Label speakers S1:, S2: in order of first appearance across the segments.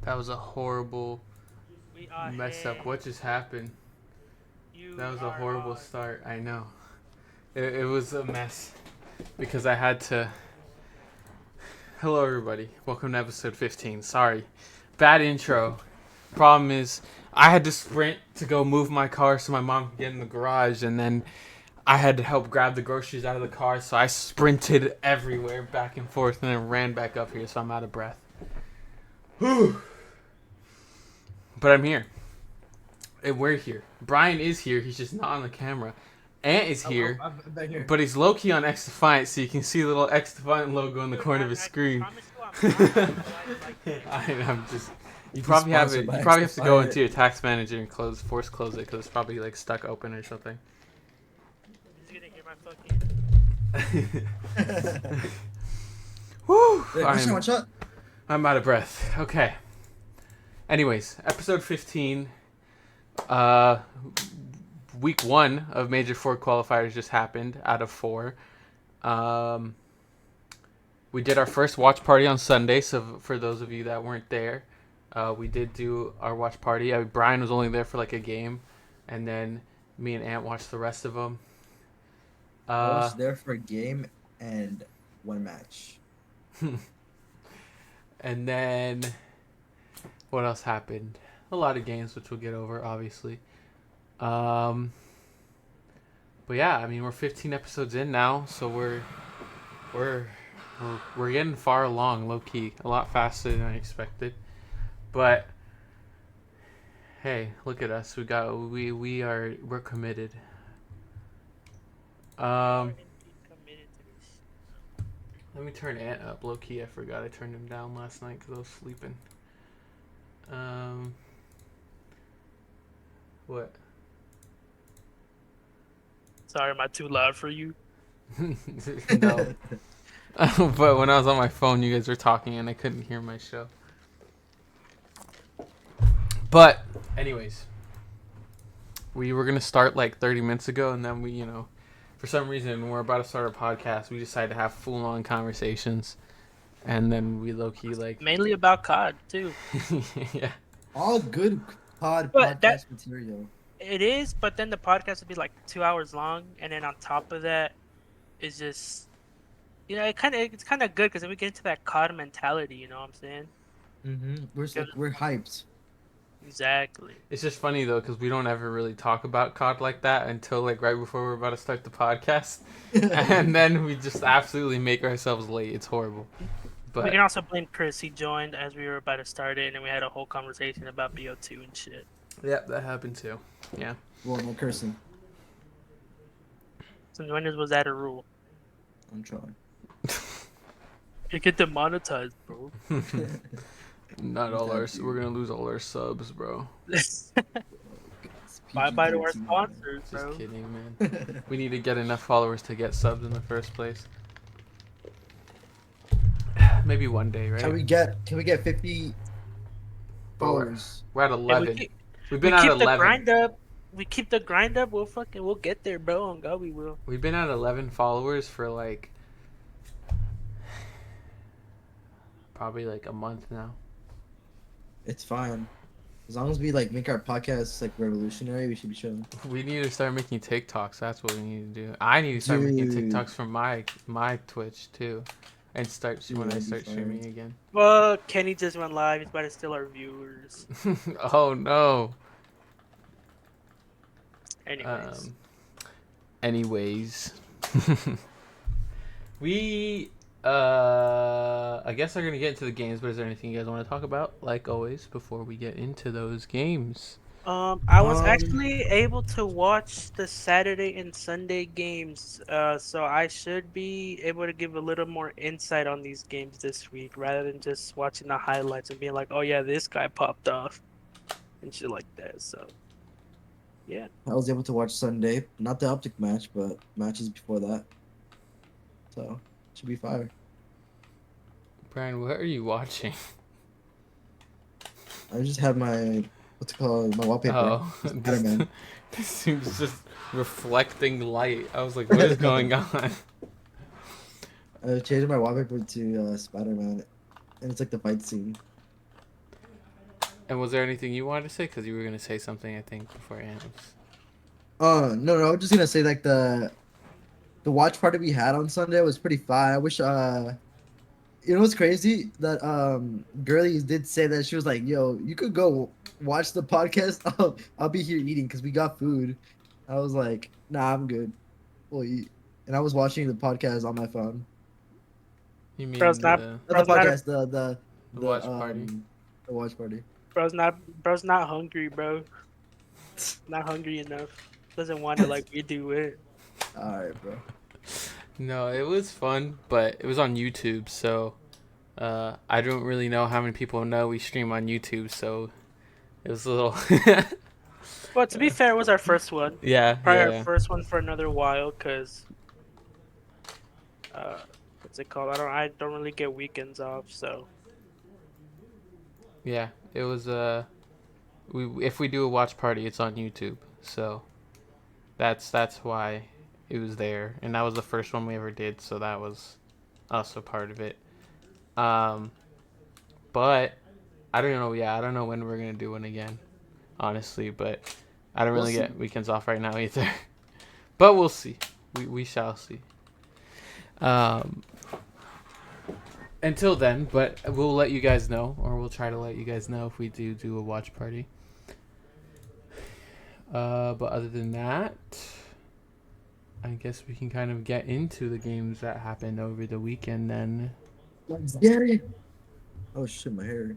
S1: That was a horrible
S2: We are
S1: mess up. What
S2: here.
S1: just happened? That
S2: You
S1: was a
S2: are
S1: horrible
S2: hard.
S1: start. I know. It was a mess because I had to. Hello, everybody. Welcome to episode 15. Sorry. Bad intro. Problem is, I had to sprint to go move my car so my mom could get in the garage, and then I had to help grab the groceries out of the car, so I sprinted everywhere back and forth and then ran back up here, so I'm out of breath. Whew. But I'm here. And we're here. Brian is here. He's just not on the camera. Ant is here,
S3: I'm back here.
S1: but he's low key on X Defiant, so you can see the little X Defiant logo in the
S2: Dude,
S1: corner of his
S2: I
S1: screen.
S2: promise you I'm not, bro. Like
S1: I'm just. You
S3: He's
S1: probably have it.
S3: sponsored
S1: You
S3: by
S1: probably have to go
S3: X-Defiant.
S1: into your tax manager and force close it because it's probably like stuck open or something.
S2: he's gonna hear my fucking.
S1: Woo!
S3: Wait, one shot.
S1: I'm out of breath. Okay. Anyways, episode 15. Uh, week 1 of Major 4 qualifiers just happened out of 4. Um, we did our first watch party on Sunday, so for those of you that weren't there, we did do our watch party. Brian was only there for like a game, and then me and Ant watched the rest of them.
S3: I was there for a game and one match.
S1: And then what else happened? A lot of games, which we'll get over, obviously. But yeah, I mean, we're 15 episodes in now, so we're getting far along, low key, a lot faster than I expected. But hey, look at us. We're committed.
S2: We are
S1: Um,
S2: indeed committed to this.
S1: Let me turn Ant up, low key. I forgot I turned him down last night because I was sleeping. Um, what?
S2: Sorry, am I too loud for you?
S1: No. But when I was on my phone, you guys were talking and I couldn't hear my show. But, anyways, we were gonna start like 30 minutes ago, and then for some reason, when we're about to start a podcast, we decided to have full-on conversations, and then we low-key like,
S2: Mainly about COD too.
S1: yeah,
S3: All good
S2: But that
S3: podcast material.
S2: it is, but then the podcast would be like 2 hours long, and then on top of that, it's just it's kind of good because then we get into that COD mentality. You know what I'm saying?
S3: We're hyped.
S2: Exactly.
S1: it's just funny though because we don't ever really talk about COD like that until like right before we're about to start the podcast, and then we just absolutely make ourselves late. It's horrible,
S2: We
S1: but
S2: can also blame Chris. He joined as we were about to start it, and then we had a whole conversation about BO2 and shit.
S1: yeah, that happened too. Yeah.
S3: Well, no cursing.
S2: So when was that a rule?
S3: I'm trying.
S2: You get demonetized, bro.
S1: Not all our. We're gonna lose all our subs, bro.
S2: Bye bye to our
S3: PG-13,
S2: sponsors,
S1: Just
S2: bro.
S1: kidding, man. We need to get enough followers to get subs in the first place. Maybe one day, right?
S3: Can we get 50
S1: But
S3: followers?
S1: we're at
S2: If
S1: 11.
S2: we
S1: We've
S2: we
S1: been at
S2: keep the
S1: 11.
S2: grind up. We keep the grind up. We'll get there, bro. On God, we will.
S1: We've been at 11 followers for like probably like a month now.
S3: It's fine. As long as we like make our podcast like revolutionary, we should be chilling.
S1: We need to start making TikToks. That's what we need to do. I need to start making
S3: Dude.
S1: TikToks from my Twitch too, and start
S3: Dude,
S1: when I
S3: that'd be
S1: start
S3: fire.
S1: streaming again.
S2: Well, Kenny just went live. He's about to steal our viewers.
S1: Oh no.
S2: Anyways,
S1: Anyways, we I guess we're gonna get into the games. But is there anything you guys want to talk about? Like always, before we get into those games.
S2: I was actually able to watch the Saturday and Sunday games, so I should be able to give a little more insight on these games this week, rather than just watching the highlights and being like, "Oh yeah, this guy popped off," and shit like that. So, yeah.
S3: I was able to watch Sunday, not the Optic match, but matches before that. So should be fire.
S1: Brian, what are you watching?
S3: I just have my what's it called, my wallpaper.
S1: Oh,
S3: Spider-Man.
S1: this seems just reflecting light. I was like, what is going on?
S3: I changed my wallpaper to Spider-Man, and it's like the fight scene.
S1: And was there anything you wanted to say? Because you were gonna say something, I think, before Ants.
S3: No, I'm just gonna say like the watch party we had on Sunday was pretty fire. I wish you know what's crazy? That girlie did say that she was like, "Yo, you could go watch the podcast. I'll be here eating because we got food." I was like, "Nah, I'm good. We'll eat." And I was watching the podcast on my phone.
S1: You
S2: Bro's
S1: mean
S2: not
S3: Not the
S2: bro's not
S3: podcast,
S1: the watch party?
S3: the watch party.
S2: bro's not hungry, bro. Not hungry enough. Doesn't want to like redo it.
S3: All right, bro.
S1: No, it was fun, but it was on YouTube, so I don't really know how many people know we stream on YouTube, so it was a little.
S2: Well, to be fair, it was our first one.
S1: Yeah,
S2: Probably our
S1: yeah.
S2: first one for another while, cause uh, what's it called? I don't really get weekends off, so
S1: Yeah, it was we if we do a watch party, it's on YouTube. So that's why it was there, and that was the first one we ever did, so that was also part of it. Um, but I don't know. Yeah, I don't know when we're gonna do one again, honestly. But I don't
S3: We'll
S1: really
S3: see.
S1: get weekends off right now either. But we'll see. We shall see. Um, until then, but we'll let you guys know, or we'll try to let you guys know if we do a watch party. But other than that, I guess we can kind of get into the games that happened over the weekend then.
S3: Let's get it. Oh shit, my hair.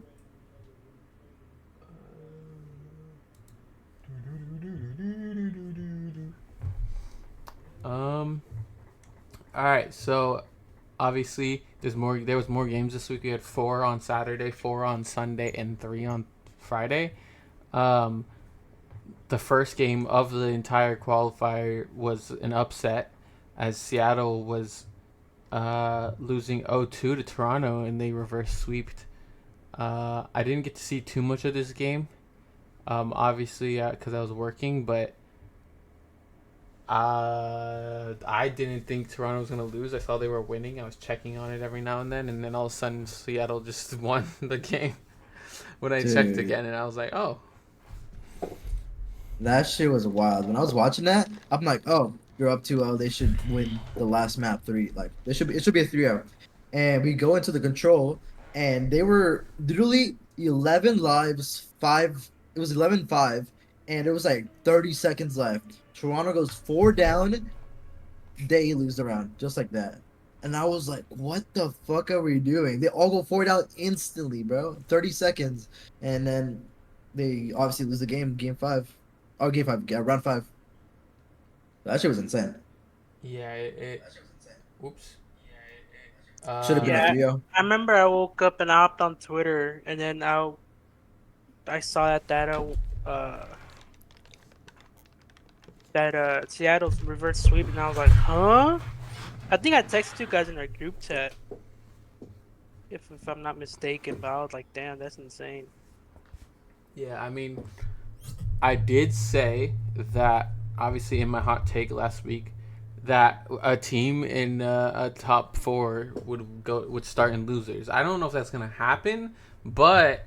S1: Um. All right. So, obviously, there was more games this week. We had 4 on Saturday, 4 on Sunday, and 3 on Friday. Um. The first game of the entire qualifier was an upset, as Seattle was losing 0-2 to Toronto, and they reverse sweeped. I didn't get to see too much of this game, obviously, because I was working, but I didn't think Toronto was going to lose. I saw they were winning. I was checking on it every now and then all of a sudden Seattle just won the game when I checked
S3: Dude.
S1: again, and I was like, oh.
S3: That shit was wild. When I was watching that, I'm like, oh, you're up 2-0. They should win the last map 3. Like it should be a 3-0. And we go into the control, and they were literally 11 lives, 5. It was 11-5, and it was like 30 seconds left. Toronto goes 4 down. They lose the round just like that. And I was like, what the fuck are we doing? They all go 4 down instantly, bro. 30 seconds. And then they obviously lose the game 5. Oh, game 5, yeah, round 5. That shit was insane.
S1: Yeah, it whoops.
S3: Should have been a
S2: yeah.
S3: 3-0.
S2: I remember I woke up and I hopped on Twitter, and then I saw that Seattle's reverse sweep, and I was like, huh? I think I texted you guys in our group chat, if I'm not mistaken, but I was like, damn, that's insane.
S1: Yeah, I mean, I did say that obviously in my hot take last week that a team in a top 4 would start in losers. I don't know if that's gonna happen, but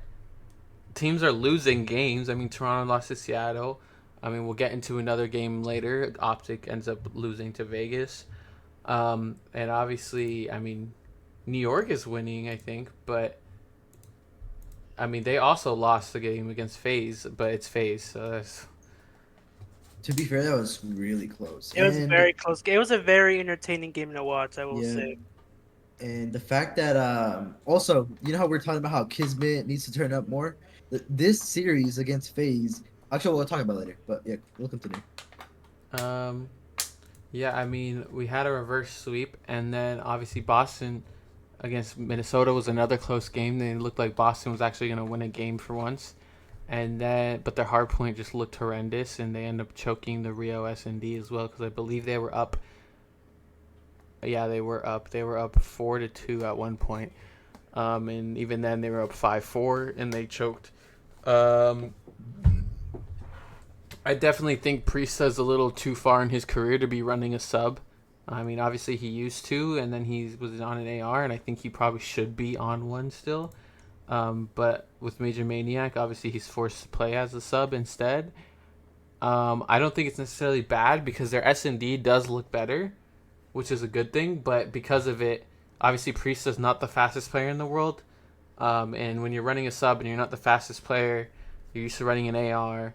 S1: teams are losing games. I mean, Toronto lost to Seattle. I mean, we'll get into another game later. Optic ends up losing to Vegas, and obviously, I mean, New York is winning, I think, but I mean, they also lost the game against FaZe, but it's FaZe, so that's.
S3: To be fair, that was really close.
S2: It was a
S3: And
S2: very close game. It was a very entertaining game to watch, I will
S3: yeah,
S2: say.
S3: and the fact that also, you know how we're talking about how Kismet needs to turn up more? This series against FaZe, actually we'll talk about it later, but yeah, we'll continue.
S1: Um, yeah, I mean, we had a reverse sweep, and then obviously Boston against Minnesota was another close game. They looked like Boston was actually going to win a game for once, and then but their hard point just looked horrendous, and they ended up choking the Rio S&D as well because I believe they were up. Yeah, they were up. They were up 4-2 at one point, and even then they were up 5-4, and they choked. Um, I definitely think Priesta's a little too far in his career to be running a sub. I mean, obviously he used to, and then he was on an AR, and I think he probably should be on one still. But with Major Maniac, obviously he's forced to play as a sub instead. I don't think it's necessarily bad because their S&D does look better, which is a good thing. But because of it, obviously Priest is not the fastest player in the world. And when you're running a sub and you're not the fastest player, you're used to running an AR.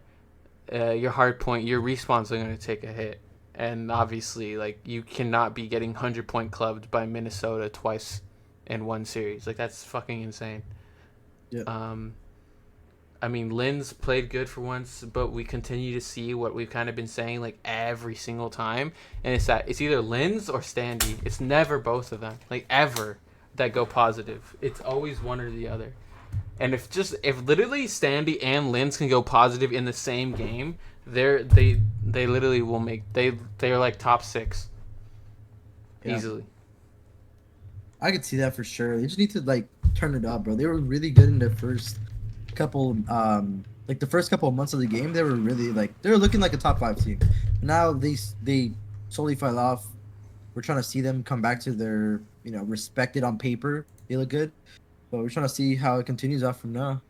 S1: Your hard point, your respawns are going to take a hit. And obviously, like, you cannot be getting 100-point clubbed by Minnesota twice in one series. Like, that's fucking insane.
S3: Yeah.
S1: I mean, Lynn's played good for once, but we continue to see what we've kind of been saying, like, every single time. And it's that it's either Lynn's or Standy. It's never both of them, like, ever, that go positive. It's always one or the other. And if literally Standy and Lynn's can go positive in the same game, they literally will make they're like top 6
S3: Yeah.
S1: easily.
S3: I could see that for sure. They just need to like turn it up, bro. They were really good in the first couple like the first couple of months of the game. They were really like they were looking like a top 5 team. Now they slowly fell off. We're trying to see them come back to their, respected on paper. They look good. But we're trying to see how it continues out from now.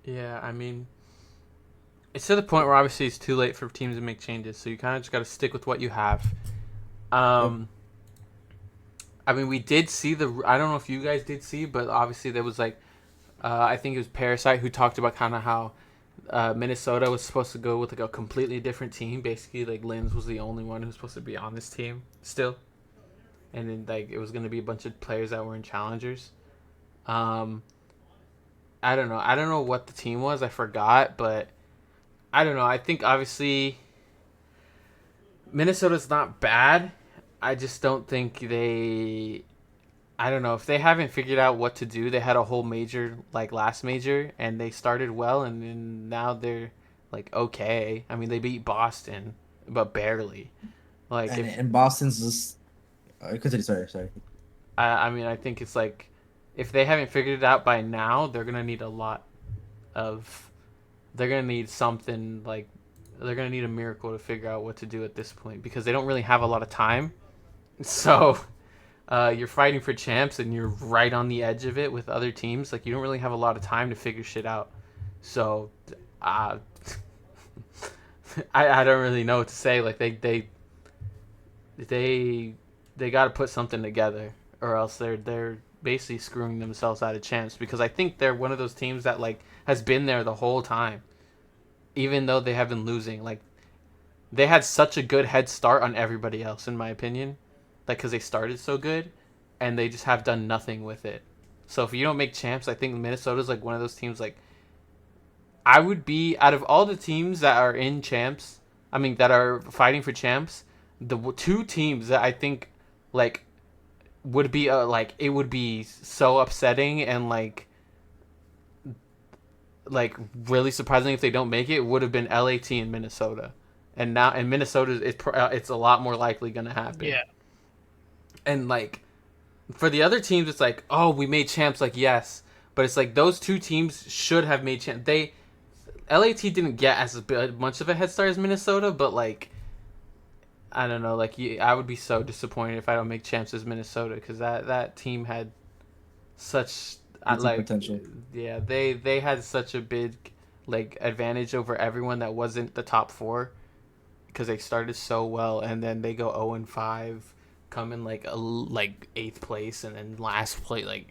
S1: Yeah, I mean, it's to the point where obviously it's too late for teams to make changes, so you kind of just got to stick with what you have. I mean, we did see I don't know if you guys did see, but obviously there was like, I think it was Parasite who talked about kind of how Minnesota was supposed to go with like a completely different team. Basically, like Linz was the only one who was supposed to be on this team still, and then like it was gonna be a bunch of players that were in challengers. I don't know. I don't know what the team was. I forgot, but I don't know. I think obviously Minnesota's not bad. I just don't think they. I don't know if they haven't figured out what to do. They had a whole major like last major, and they started well, and then now they're like okay. I mean, they beat Boston, but barely. Like
S3: And Boston's just continue. Sorry.
S1: I mean, I think it's like if they haven't figured it out by now, they're gonna need a lot of. They're gonna need something like. They're gonna need a miracle to figure out what to do at this point because they don't really have a lot of time. So, you're fighting for champs and you're right on the edge of it with other teams. Like you don't really have a lot of time to figure shit out. So, uh, I don't really know what to say. Like they got to put something together, or else they're basically screwing themselves out of champs. Because I think they're one of those teams that like has been there the whole time, even though they have been losing. Like they had such a good head start on everybody else, in my opinion, like because they started so good, and they just have done nothing with it. So if you don't make champs, I think Minnesota's like one of those teams. Like I would be out of all the teams that are in champs, I mean that are fighting for champs, the two teams that I think like would be like it would be so upsetting and like really surprising if they don't make it would have been LAT and Minnesota. And now in Minnesota it's a lot more likely going to happen.
S2: Yeah.
S1: And like for the other teams it's like, "Oh, we made champs." Like, yes, but it's like those two teams should have made champs. LAT didn't get as much of a head start as Minnesota, but like I don't know, like I would be so disappointed if I don't make champs as Minnesota because that team had such like
S3: Potential.
S1: yeah they had such a big like advantage over everyone that wasn't the top 4 because they started so well and then they go 0-5, come in like like 8th place and then last place. Like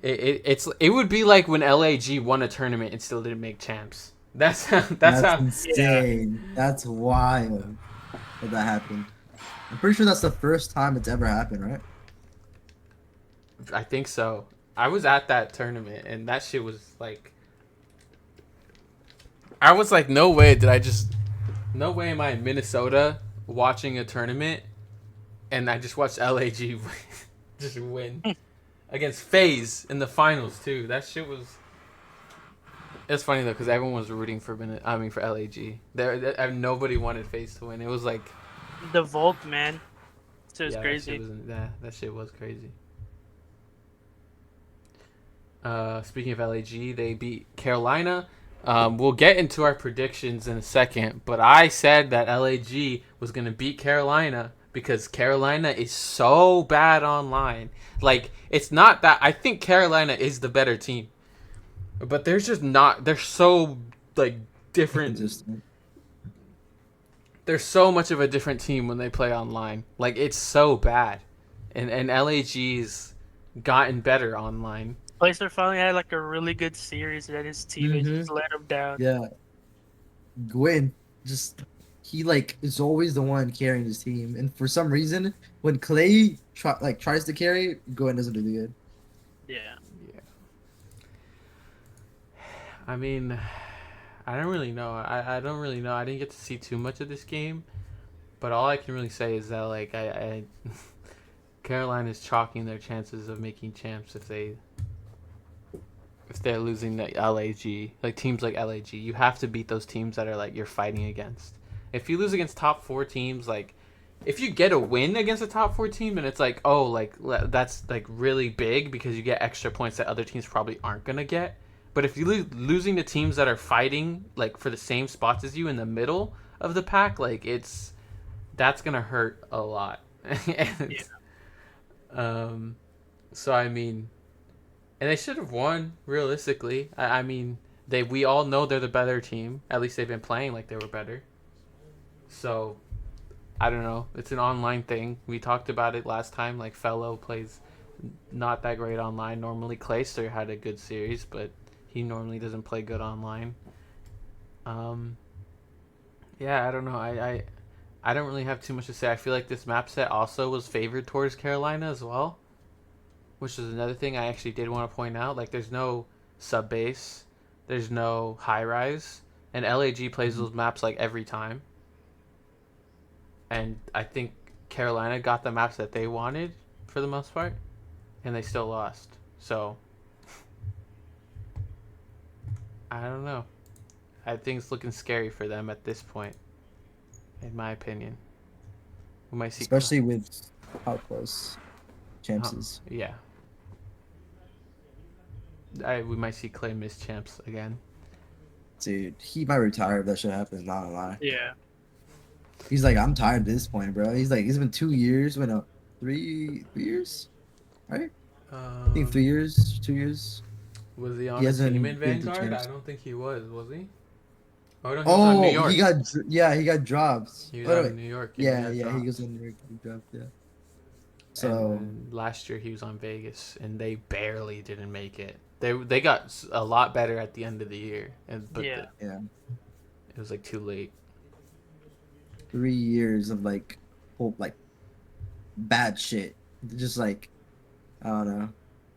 S1: it would be like when LAG won a tournament and still didn't make champs. That's how
S3: insane. Yeah. That's wild that happened. I'm pretty sure that's the first time it's ever happened, right?
S1: I think so. I was at that tournament and that shit was like I was like, no way am I in Minnesota watching a tournament and I just watched LAG just win against FaZe in the finals too. That shit was. It's funny though because everyone was rooting for for LAG. Nobody wanted FaZe to win. It was like
S2: the Volk, man. So it's crazy.
S1: That shit was crazy. Speaking of LAG, they beat Carolina. We'll get into our predictions in a second, but I said that LAG was going to beat Carolina because Carolina is so bad online. Like, it's not that I think Carolina is the better team, but they're just not. They're so like different.
S3: Inconsistent.
S1: They're so much of a different team when they play online. Like, it's so bad, and LAG's gotten better online.
S2: Placer finally had like a really good series, and his teammates
S3: Mm-hmm.
S2: just let him down.
S3: Yeah, Gwyn just he like is always the one carrying his team, and for some reason, when tries to carry, Gwyn doesn't do good.
S2: Yeah.
S1: Yeah, I mean, I don't really know. I don't really know. I didn't get to see too much of this game, but all I can really say is that like I Carolina's chalking their chances of making champs if they're losing the LAG, like teams like LAG. You have to beat those teams that are like you're fighting against. If you lose against top four teams, like if you get a win against a top four team, then it's like, oh, like that's like really big because you get extra points that other teams probably aren't gonna get. But if you losing to teams that are fighting like for the same spots as you in the middle of the pack, like that's gonna hurt a lot. and
S2: Yeah.
S1: um, so I mean, and they should have won realistically. I mean, we all know they're the better team. At least they've been playing like they were better. So I don't know. It's an online thing. We talked about it last time. Like Fellow plays not that great online. Normally Clayster had a good series, but he normally doesn't play good online. Um, yeah, I don't know. I don't really have too much to say. I feel like this map set also was favored towards Carolina as well, which is another thing I actually did want to point out. Like, there's no sub base, there's no high rise, and LAG plays
S3: Mhm.
S1: those maps like every time. And I think Carolina got the maps that they wanted for the most part, and they still lost. So I don't know. I think it's looking scary for them at this point, in my opinion. We might see.
S3: Especially with how close champs
S1: Huh,
S3: is.
S1: yeah, we might see Clay miss champs again.
S3: Dude, he might retire if that shit happens. Not gonna lie.
S2: Yeah.
S3: He's like, I'm tired at this point, bro. He's like, it's been 2 years. When 3 years, right? I think
S1: Um,
S3: 3 years, 2 years.
S1: was he
S3: He
S1: on a team in
S3: hasn't been to
S1: Vanguard? I
S3: champs.
S1: don't think he was. Was he? Oh no, he was on New
S3: Oh,
S1: York.
S3: he got dropped.
S1: He was
S3: Oh no,
S1: on
S3: wait.
S1: New York and he
S3: Yeah,
S1: got
S3: yeah, he
S1: dropped.
S3: goes on New York, he dropped, yeah.
S1: And
S3: So
S1: then last year he was on Vegas, and they barely didn't make it. They got a lot better at the end of the year,
S2: Yeah.
S3: yeah,
S1: it was like too late.
S3: 3 years of like bad shit. Just like I don't know.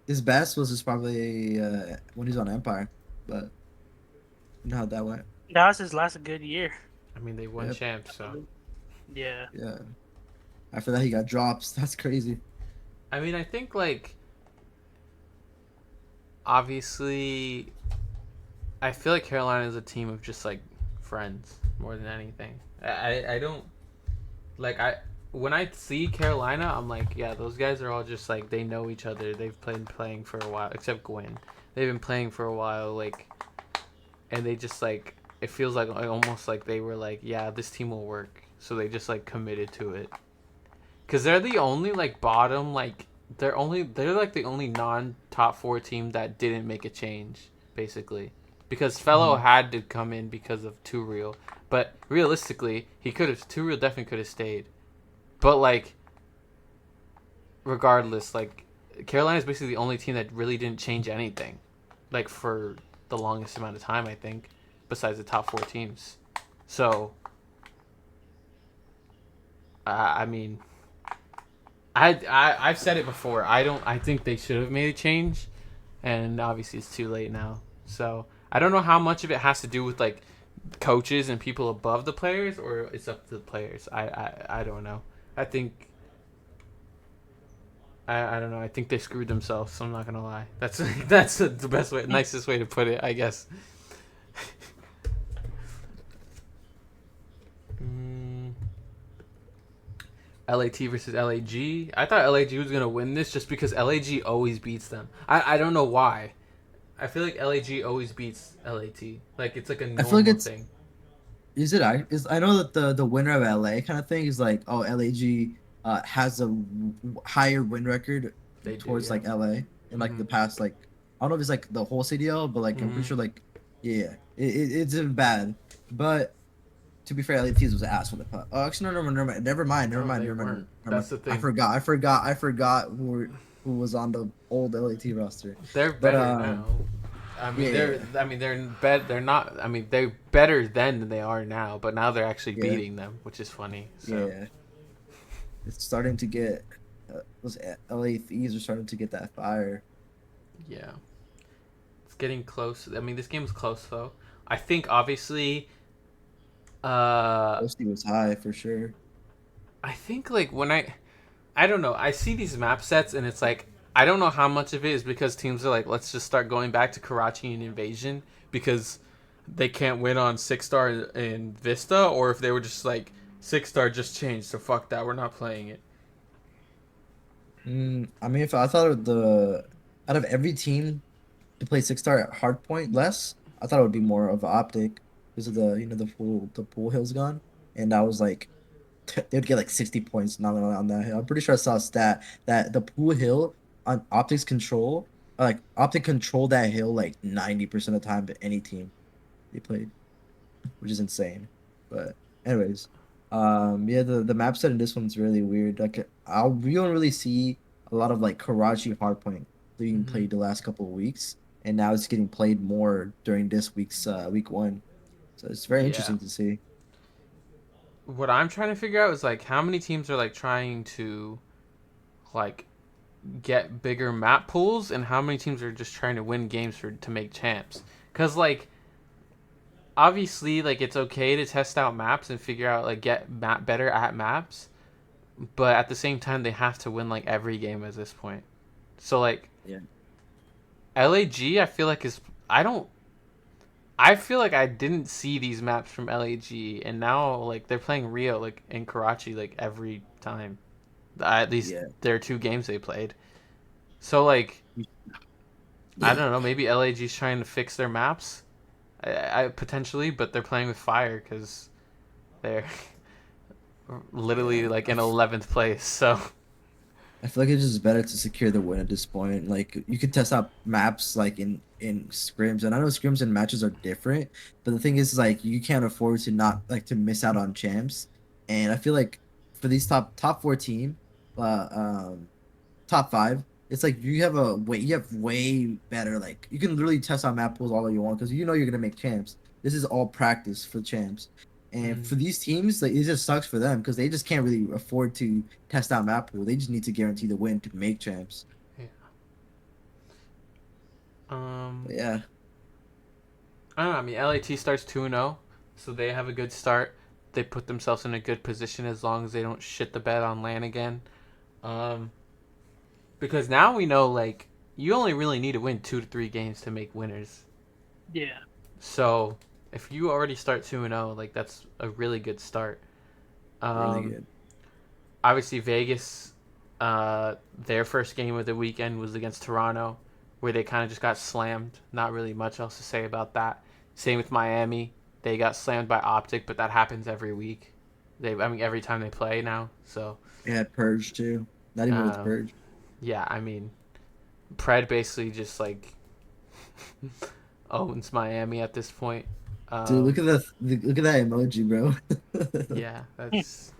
S3: His best was just probably when he's on Empire, but you know how that went.
S2: That was his last good year.
S1: I mean, they won
S3: Yep,
S1: champs, so
S2: Yeah.
S3: yeah. After that, he got drops. That's crazy.
S1: I mean, I think like obviously, I feel like Carolina is a team of just like friends more than anything. I don't like I when I see Carolina, I'm like, yeah, those guys are all just like they know each other. They've been playing for a while, except Gwen. They've been playing for a while, like, and they just like it feels like almost like they were like, yeah, this team will work. So they just like committed to it. Cause they're the only like bottom like they're like the only non top four team that didn't make a change basically. Because Fellow
S3: Mhm.
S1: had to come in because of Too Real, but realistically he could have Too Real definitely could have stayed. But like regardless, like Carolina is basically the only team that really didn't change anything, like for the longest amount of time I think, besides the top four teams. So I mean I've said it before. I think they should have made a change, and obviously it's too late now. So I don't know how much of it has to do with like coaches and people above the players, or it's up to the players. I don't know. I think I don't know. I think they screwed themselves. So I'm not gonna lie. That's that's the best way, nicest way to put it, I guess. Mm. LAT versus LAG. I thought LAG was gonna win this just because LAG always beats them. I don't know why. I feel like LAG always beats LAT. Like it's like a
S3: I feel like
S1: normal
S3: it's
S1: thing.
S3: is it I is I know that the winner of LA kind of thing is like, oh, LAG has a higher win record
S1: They do,
S3: towards
S1: yeah.
S3: like LA in like
S1: Mm-hmm.
S3: the past like I don't know if it's like the whole CDL, but like I'm
S1: Mm-hmm.
S3: pretty sure like yeah, it's been bad. But to be fair, LATs was ass for the putt. Oh, actually, no,
S1: No, they
S3: never
S1: weren't.
S3: mind. Never mind.
S1: That's the thing.
S3: I forgot who was on the old LAT roster.
S1: They're
S3: But
S1: better now.
S3: yeah,
S1: I mean, they're bet. They're not. I mean, they're better then than they are now. But now they're actually
S3: yeah,
S1: beating them, which is funny. So
S3: yeah. It's starting to get those LATs are starting to get that fire.
S1: yeah, it's getting close. I mean, this game's close though. I think obviously. Uh,
S3: Posty was high for sure.
S1: I think like when I don't know. I see these map sets and it's like I don't know how much of it is because teams are like, let's just start going back to Karachi and Invasion because they can't win on 6 star in Vista, or if they were just like 6 star just changed, so fuck that, we're not playing it.
S3: I mean, if I thought of the out of every team to play 6 star at hardpoint less, I thought it would be more of optic because of the the pool hill's gone, and I was like they'd get like 60 points not on that hill. I'm pretty sure I saw a stat that the pool hill on optics control like optic control that hill like 90% of the time to any team they played, which is insane. But anyways, yeah, the map set in this one's really weird. Like we don't really see a lot of like Karachi hardpoint being
S1: Hmm.
S3: played the last couple of weeks, and now it's getting played more during this week's week one. So it's very
S1: Yeah.
S3: interesting to see.
S1: What I'm trying to figure out is like how many teams are like trying to like get bigger map pools and how many teams are just trying to win games for to make champs. Cuz like obviously like it's okay to test out maps and figure out like get map better at maps, but at the same time they have to win like every game at this point. So like
S3: Yeah,
S1: LAG I feel like is I don't I feel like I didn't see these maps from LAG and now like they're playing Rio like in Karachi like every time. At least
S3: yeah,
S1: there are 2 games they played. So like I don't know, maybe LAG's trying to fix their maps. I potentially, but they're playing with fire cuz they're literally
S3: yeah.
S1: like in 11th place. So
S3: I feel like it's just better to secure the win at this point. Like you could test out maps like in scrims, and I know scrims and matches are different, but the thing is like you can't afford to not like to miss out on champs. And I feel like for these top four team, uh, um, top five, it's like you have way better like you can literally test out map pools all you want because you know you're gonna make champs. This is all practice for champs. And
S1: mm,
S3: for these teams, like it just sucks for them because they just can't really afford to test out map pool. They just need to guarantee the win to make champs.
S1: yeah.
S3: But
S1: Um
S3: yeah,
S1: I don't know. I mean, LAT starts 2-0, so they have a good start. They put themselves in a good position as long as they don't shit the bed on LAN again. Um, because now we know, like, you only really need to win 2 to 3 games to make winners.
S2: Yeah.
S1: So if you already start 2-0, like, that's a really good start.
S3: really
S1: Um,
S3: good.
S1: obviously, Vegas, their first game of the weekend was against Toronto, where they kind of just got slammed. Not really much else to say about that. Same with Miami. They got slammed by Optic, but that happens every week. I mean, every time they play now. So,
S3: Yeah, Purge too. Not even with
S1: uh,
S3: Purge.
S1: yeah, I mean, Pred basically just like owns Miami at this point.
S3: Dude,
S1: Um,
S3: look at that emoji, bro.
S1: yeah, that's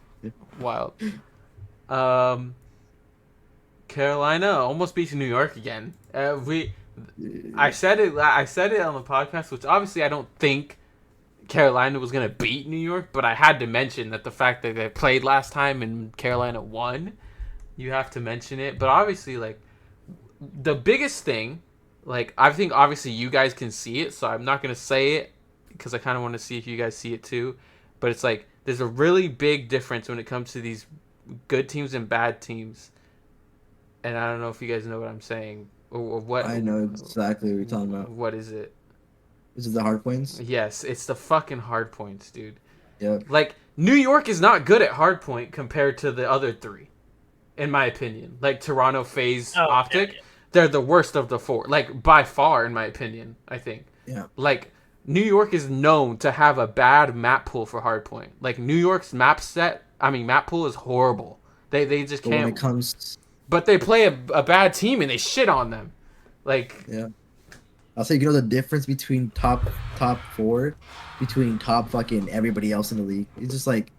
S1: wild. Um, Carolina almost beats New York again. I said it on the podcast, which obviously I don't think Carolina was gonna beat New York, but I had to mention that the fact that they played last time and Carolina won, you have to mention it. But obviously, like the biggest thing, like I think obviously you guys can see it, so I'm not gonna say it because I kind of want to see if you guys see it too. But it's like there's a really big difference when it comes to these good teams and bad teams, and I don't know if you guys know what I'm saying or
S3: I know exactly what you're talking about.
S1: what is it?
S3: Is it the hard points?
S1: Yes, it's the fucking hard points, dude.
S3: Yep.
S1: Like New York is not good at hardpoint compared to the other 3, in my opinion. Like Toronto, Phase,
S2: Oh,
S1: Optic, they're the worst of the 4. Like by far, in my opinion. I think.
S3: Yeah.
S1: Like New York is known to have a bad map pool for hardpoint. Like New York's map pool is horrible. They just
S3: But when it
S1: can't.
S3: comes,
S1: But they play a bad team and they shit on them. Like,
S3: yeah, I'll say the difference between top four, between top fucking everybody else in the league. It's just like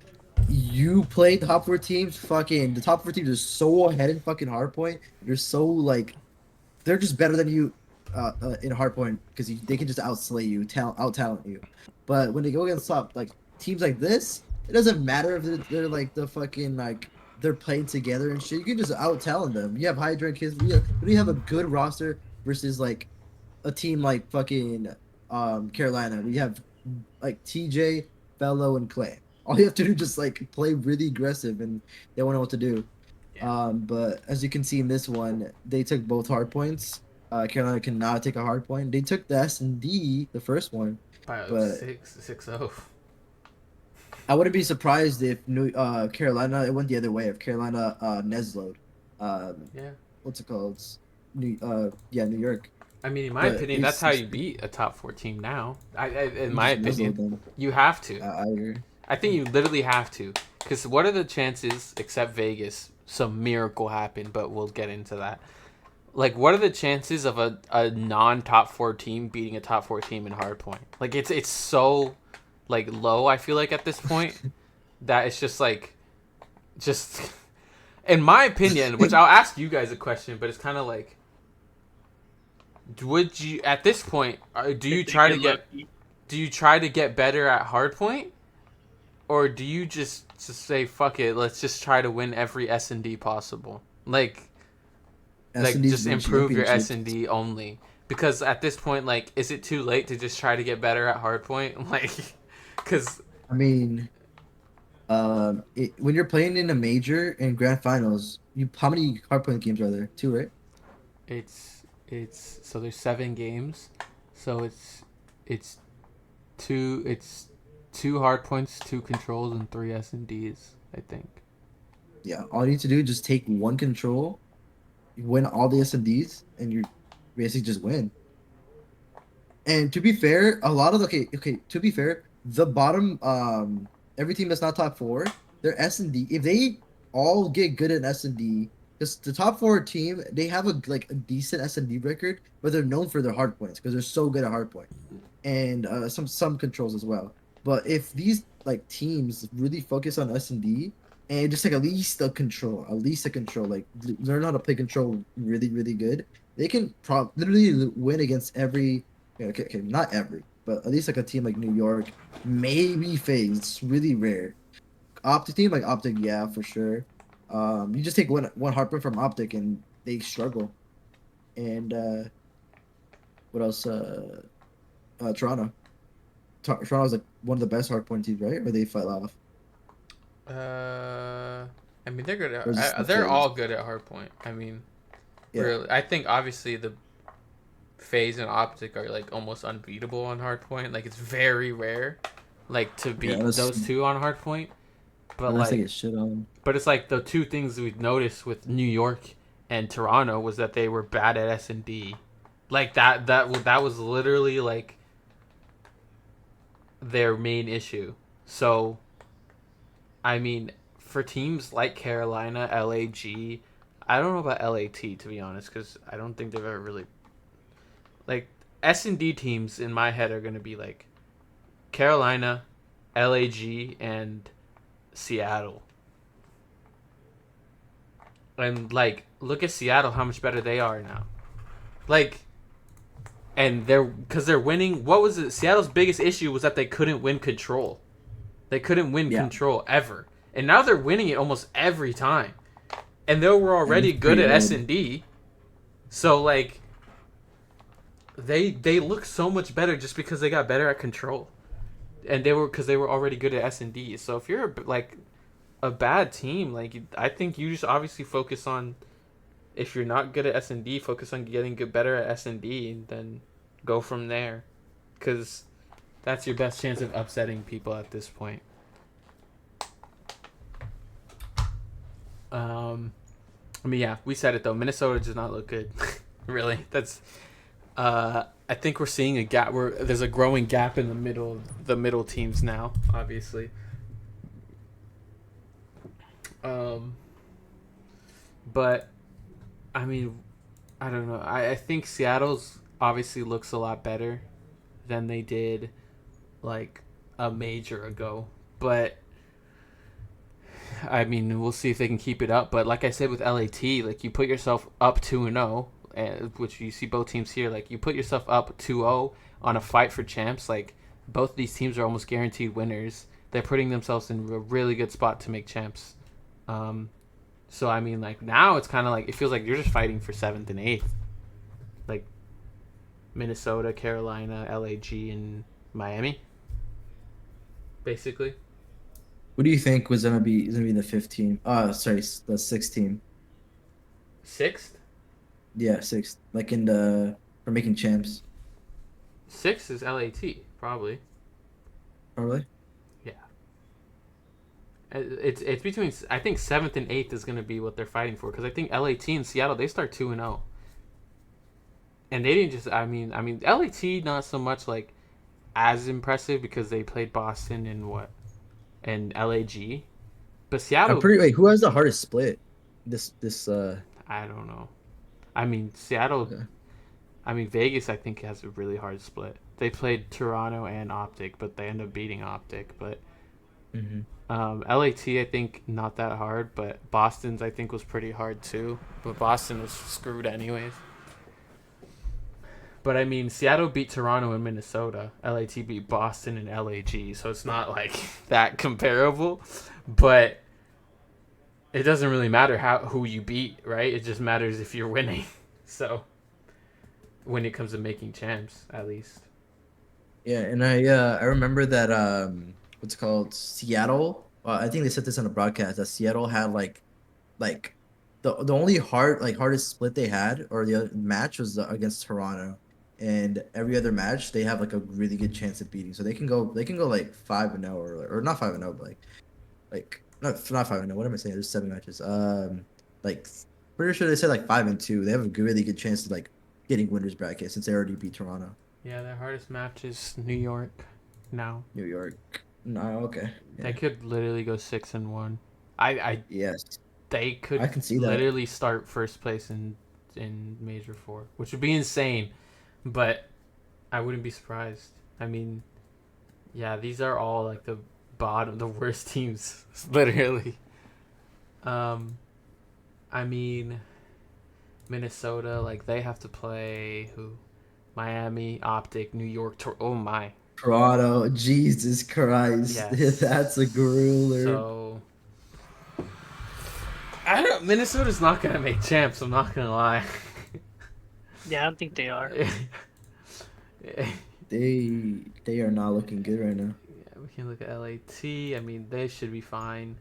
S3: you play top four teams. Fucking the top four teams are so ahead in fucking hardpoint. They're so like they're just better than you in hardpoint because they can just outslay you, out talent you. But when they go against top like teams like this, it doesn't matter if they're like the fucking like they're playing together and shit. You can just out talent them. You have Hydra kids. We have a good roster versus like a team like fucking Carolina. We have like TJ, Fellow, and Clay. All you have to do is just like play really aggressive and they won't know what to do.
S1: yeah,
S3: But as you can see in this one, they took both hard points. Carolina cannot take a hard point. They took the S&D, the first one,
S1: by
S3: but
S1: 6-0.
S3: I wouldn't be surprised if Carolina it went the other way. If Carolina Neslo'd,
S1: Yeah.
S3: what's it called? New York.
S1: I mean, in my
S3: But
S1: opinion, that's how you beat a top 4 team now. In
S3: you
S1: my
S3: just Neslo'd
S1: opinion,
S3: them.
S1: you have to.
S3: I agree.
S1: I think you literally have to. Because what are the chances, except Vegas, some miracle happened, but we'll get into that. Like, what are the chances of a non-top 4 team beating a top 4 team in hardpoint? Like, it's so, like, low, I feel like, at this point, that it's just, like, just, in my opinion, which I'll ask you guys a question, but it's kind of like, would you, at this point, do you try to get better at hardpoint? Or do you just say fuck it? Let's just try to win every S&D possible. Like
S3: S&D's
S1: just
S3: been
S1: improve your
S3: championships.
S1: S&D only. Because at this point, like, is it too late to just try to get better at hardpoint? Like, because
S3: I mean, when you're playing in a major and grand finals, how many hardpoint games are there? Two, right?
S1: it's so there's 7 games, so it's two hardpoints, 2 controls, and 3 S&Ds. I think.
S3: Yeah. All you need to do is just take one control, you win all the S&Ds, and you basically just win. And to be fair, a lot of okay. To be fair, the bottom every team that's not top four, their S&D. If they all get good at S&D, because the top four team they have a decent S&D record, but they're known for their hard points because they're so good at hard point and some controls as well. But if these like teams really focus on S&D and just like at least a control, like learn how to play control really really good, they can literally win against every. Yeah, okay, not every, but at least like a team like New York, maybe FaZe. It's really rare. Optic team like Optic, yeah, for sure. You just take one heartburn from Optic and they struggle. And what else? Toronto. Toronto's like one of the best hardpoint teams, right? Or they fell off.
S1: I mean, they're good
S3: Or is this
S1: at.
S3: the
S1: They're
S3: FaZe?
S1: all good at hardpoint. I mean,
S3: Yeah,
S1: really, I think obviously the phase and optic are like almost unbeatable on hardpoint. Like it's very rare, like to
S3: yeah.
S1: beat those two on hardpoint. But
S3: Unless they
S1: like,
S3: get shit on.
S1: but it's like the two things we've noticed with New York and Toronto was that they were bad at S&D. Like that was literally like their main issue. So, I mean, for teams like Carolina, LAG, I don't know about LAT to be honest, because I don't think they've ever really like S&D teams in my head are gonna be like Carolina, LAG, and Seattle. And like, look at Seattle, how much better they are now. Like, and they're winning. What was it? Seattle's biggest issue was that they couldn't win control. They couldn't win
S3: Yeah,
S1: control ever, and now they're winning it almost every time. And they were
S3: and
S1: already
S3: it's
S1: good
S3: pretty
S1: at
S3: old.
S1: S&D, so like they look so much better just because they got better at control, and they were already good at S&D. So if you're like a bad team, like I think you just obviously focus on, if you're not good at S&D, focus on getting better at S&D, and then go from there, because that's your best chance of upsetting people at this point. I mean, yeah, we said it though. Minnesota does not look good. Really, that's. I think we're seeing a gap. Where there's a growing gap in the middle teams now. Obviously. Um, But I mean, I don't know. I think Seattle's obviously looks a lot better than they did like a major ago. But I mean, we'll see if they can keep it up. But like I said with LAT, like you put yourself up 2-0, which you see both teams here. Like you put yourself up 2-0 on a fight for champs. Like both of these teams are almost guaranteed winners. They're putting themselves in a really good spot to make champs. Um, so I mean, like now it's kind of like it feels like you're just fighting for seventh and eighth. Like Minnesota, Carolina, LAG, and Miami, basically.
S3: What do you think was gonna be the 15? Sorry, the 16.
S1: Sixth?
S3: Yeah, sixth. Like in the for making champs,
S1: Sixth is LAT, probably.
S3: probably.
S1: Yeah. It's between I think seventh and eighth is going to be what they're fighting for because I think LAT and Seattle they start 2-0 and they didn't just I mean LAT not so much like as impressive because they played Boston and what and LAG but
S3: I'm
S1: Seattle
S3: pretty. Wait, who has the hardest split? This.
S1: I don't know I mean Seattle
S3: Okay.
S1: I mean Vegas I think has a really hard split they played Toronto and Optic but they end up beating Optic but
S3: Hmm.
S1: LAT, I think not that hard, but Boston's I think was pretty hard too. But Boston was screwed anyways. But I mean, Seattle beat Toronto and Minnesota. LAT beat Boston and LAG, so it's not like that comparable. But it doesn't really matter who you beat, right? It just matters if you're winning. So when it comes to making champs, at least.
S3: Yeah, and I remember that what's it called Seattle. I think they said this on a broadcast that Seattle had like the only hardest split they had or the other match was against Toronto, and every other match they have like a really good chance of beating. So they can go like 5-0 or not 5-0, but like not 5-0. What am I saying? There's seven matches. Like pretty sure they said like 5-2. They have a really good chance of like getting winners bracket since they already beat Toronto.
S1: Yeah, their hardest match is New York. Now
S3: New York. No, okay.
S1: they
S3: Yeah.
S1: could literally go 6-1. I
S3: Yes.
S1: they
S3: I
S1: could
S3: can see that.
S1: literally start first place in Major Four, which would be insane, but I wouldn't be surprised. I mean, yeah, these are all like the bottom, the worst teams, literally. Um, I mean, Minnesota, like they have to play who? Miami, Optic, New York. Oh my,
S3: Toronto. Jesus Christ. That's a
S1: yes.
S3: grueler.
S1: So I don't. Minnesota's not gonna make champs. I'm not gonna lie.
S2: Yeah, I don't think they are.
S3: They are not looking good right now.
S1: Yeah, we can look at LAT. I mean, they should be fine.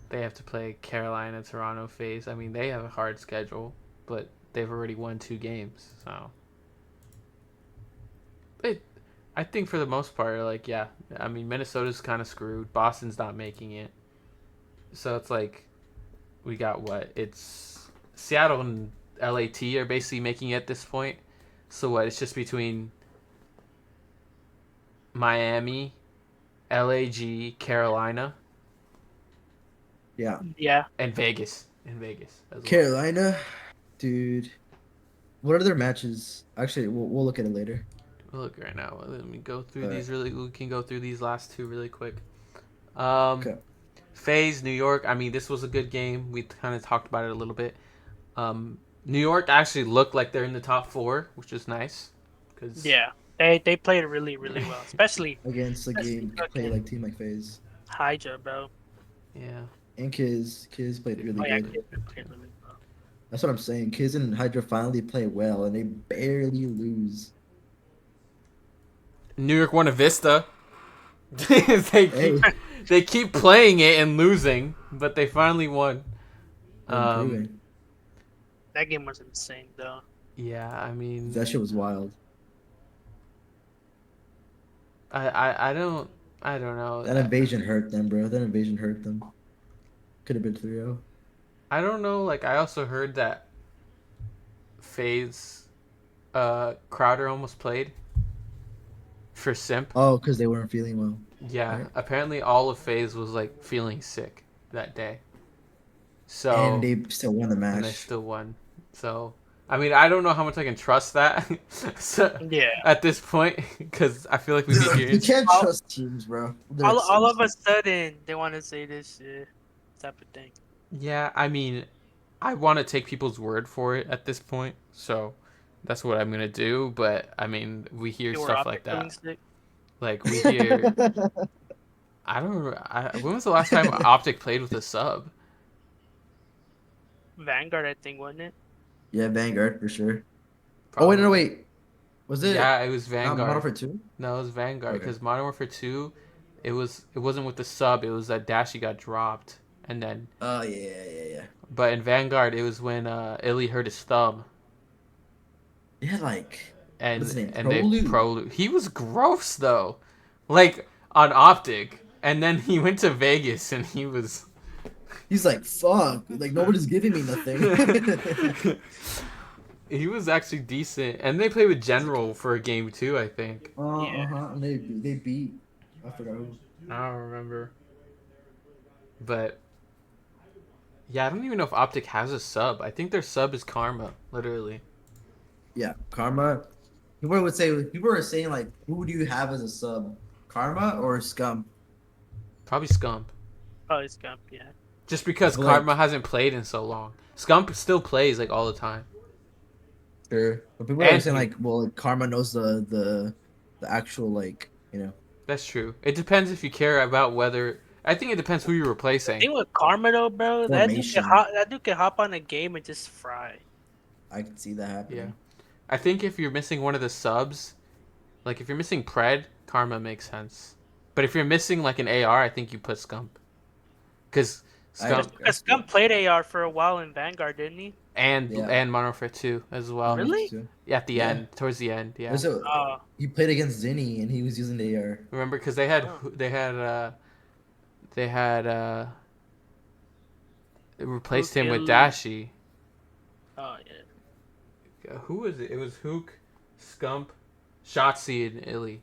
S1: They have to play Carolina, Toronto, face. I mean, they have a hard schedule, but they've already won 2 games. So, it, I think for the most part, like, yeah. I mean, Minnesota's kind of screwed. Boston's not making it. So it's like, we got what? It's Seattle and LAT are basically making it at this point. So what? It's just between Miami, LAG, Carolina,
S3: Yeah.
S2: Yeah.
S1: and Vegas. In Vegas as well.
S3: Carolina, dude. What are their matches? Actually, we'll look at it later.
S1: Look right now. Let me go through
S3: All right.
S1: these really. We can go through these last two really quick. Um,
S3: Okay.
S1: FaZe New York. I mean, this was a good game. We kind of talked about it a little bit. New York actually looked like they're in the top four, which is nice. Cause
S2: Yeah. They played really, really well.
S3: Against the
S2: Especially
S3: game play
S2: fucking
S3: like team like FaZe.
S2: Hydra, bro.
S1: yeah,
S3: And Kiz played really
S2: Oh yeah,
S3: good.
S2: they played really well.
S3: That's what I'm saying. Kiz and Hydra finally play well, and they barely lose.
S1: New York won a Vista. they
S3: Hey,
S1: keep they keep playing it and losing, but they finally won.
S3: they're
S1: Um,
S3: improving.
S2: That game was insane though.
S1: yeah, I mean,
S3: That shit was wild.
S1: I don't know.
S3: That invasion hurt them, bro. That invasion hurt them. Could have been 3-0.
S1: I don't know. Like I also heard that FaZe Crowder almost played for Simp.
S3: Oh, because they weren't feeling well,
S1: Yeah,
S3: right?
S1: apparently all of FaZe was like feeling sick that day.
S3: And
S1: So
S3: they still won the
S1: and they
S3: match.
S1: still won. So I mean, I don't know how much I can trust that so,
S2: Yeah.
S1: at this point because I feel like we'd be
S3: You
S1: hearing.
S3: can't
S2: All,
S3: trust teams, bro. They're
S2: all of a
S3: excuses.
S2: sudden, they want to say this shit type of thing.
S1: Yeah, I mean, I want to take people's word for it at this point, so that's what I'm gonna do. But I mean, we hear
S2: They were
S1: stuff like
S2: optic doing
S1: that.
S2: sick.
S1: Like we hear, I don't know. When was the last time Optic played with a sub?
S2: Vanguard, I think, wasn't it?
S3: Yeah, Vanguard for sure. Oh wait, no,
S1: Probably.
S3: wait. Was it
S1: Yeah, it was
S3: not Modern
S1: Vanguard.
S3: Warfare 2?
S1: No, it was Vanguard
S3: Okay.
S1: because Modern Warfare 2, it wasn't with the sub. It was that Dashi got dropped, and then
S3: Oh yeah.
S1: but in Vanguard it was when Illy hurt his thumb,
S3: Yeah, like what is his name?
S1: and they
S3: Prolu.
S1: pro. He was gross though, like on Optic, and then he went to Vegas and he was.
S3: He's like, fuck, like nobody's giving me nothing.
S1: He was actually decent, and they played with General for a game too. I think.
S2: Yeah.
S3: And they beat I forgot who.
S1: I don't remember, but yeah, I don't even know if Optic has a sub. I think their sub is Karma, literally.
S3: Yeah, Karma. People were saying like, who do you have as a sub? Karma or Scum?
S1: Probably Scump.
S2: Oh, it's Gump, yeah.
S1: Just because
S3: But
S1: Karma
S3: like,
S1: hasn't played in so long. Scump still plays like all the time.
S3: sure. But people are
S1: And
S3: saying
S1: he,
S3: like, well, like, Karma knows the actual like,
S1: that's true. It depends if you care about whether. I think it depends who you're
S2: The
S1: replacing.
S2: thing with Karma though, bro,
S3: formation.
S2: that dude can hop on a game and just fry.
S3: I can see that
S1: Yeah.
S3: happening.
S1: I think if you're missing one of the subs, like if you're missing Pred, Karma makes sense. But if you're missing like an AR, I think you put Scump. Because
S3: I
S1: Scump
S3: I
S2: Because
S3: see
S2: Gump
S3: it.
S2: played AR for a while in Vanguard, didn't he?
S3: Yeah,
S1: and Modern Warfare 2 as well.
S3: Karma
S2: Really?
S3: too.
S1: Yeah, at the
S3: Yeah.
S1: end, towards the end, yeah.
S3: There's a
S2: Oh,
S3: he played against Zinni and he was using the AR.
S1: Remember, because
S2: oh,
S1: they had replaced
S2: Luke
S1: him with
S2: Illy.
S1: Dashi.
S2: Oh yeah.
S1: Who was it? It was Hook, Scump, Shotzi, and Illy.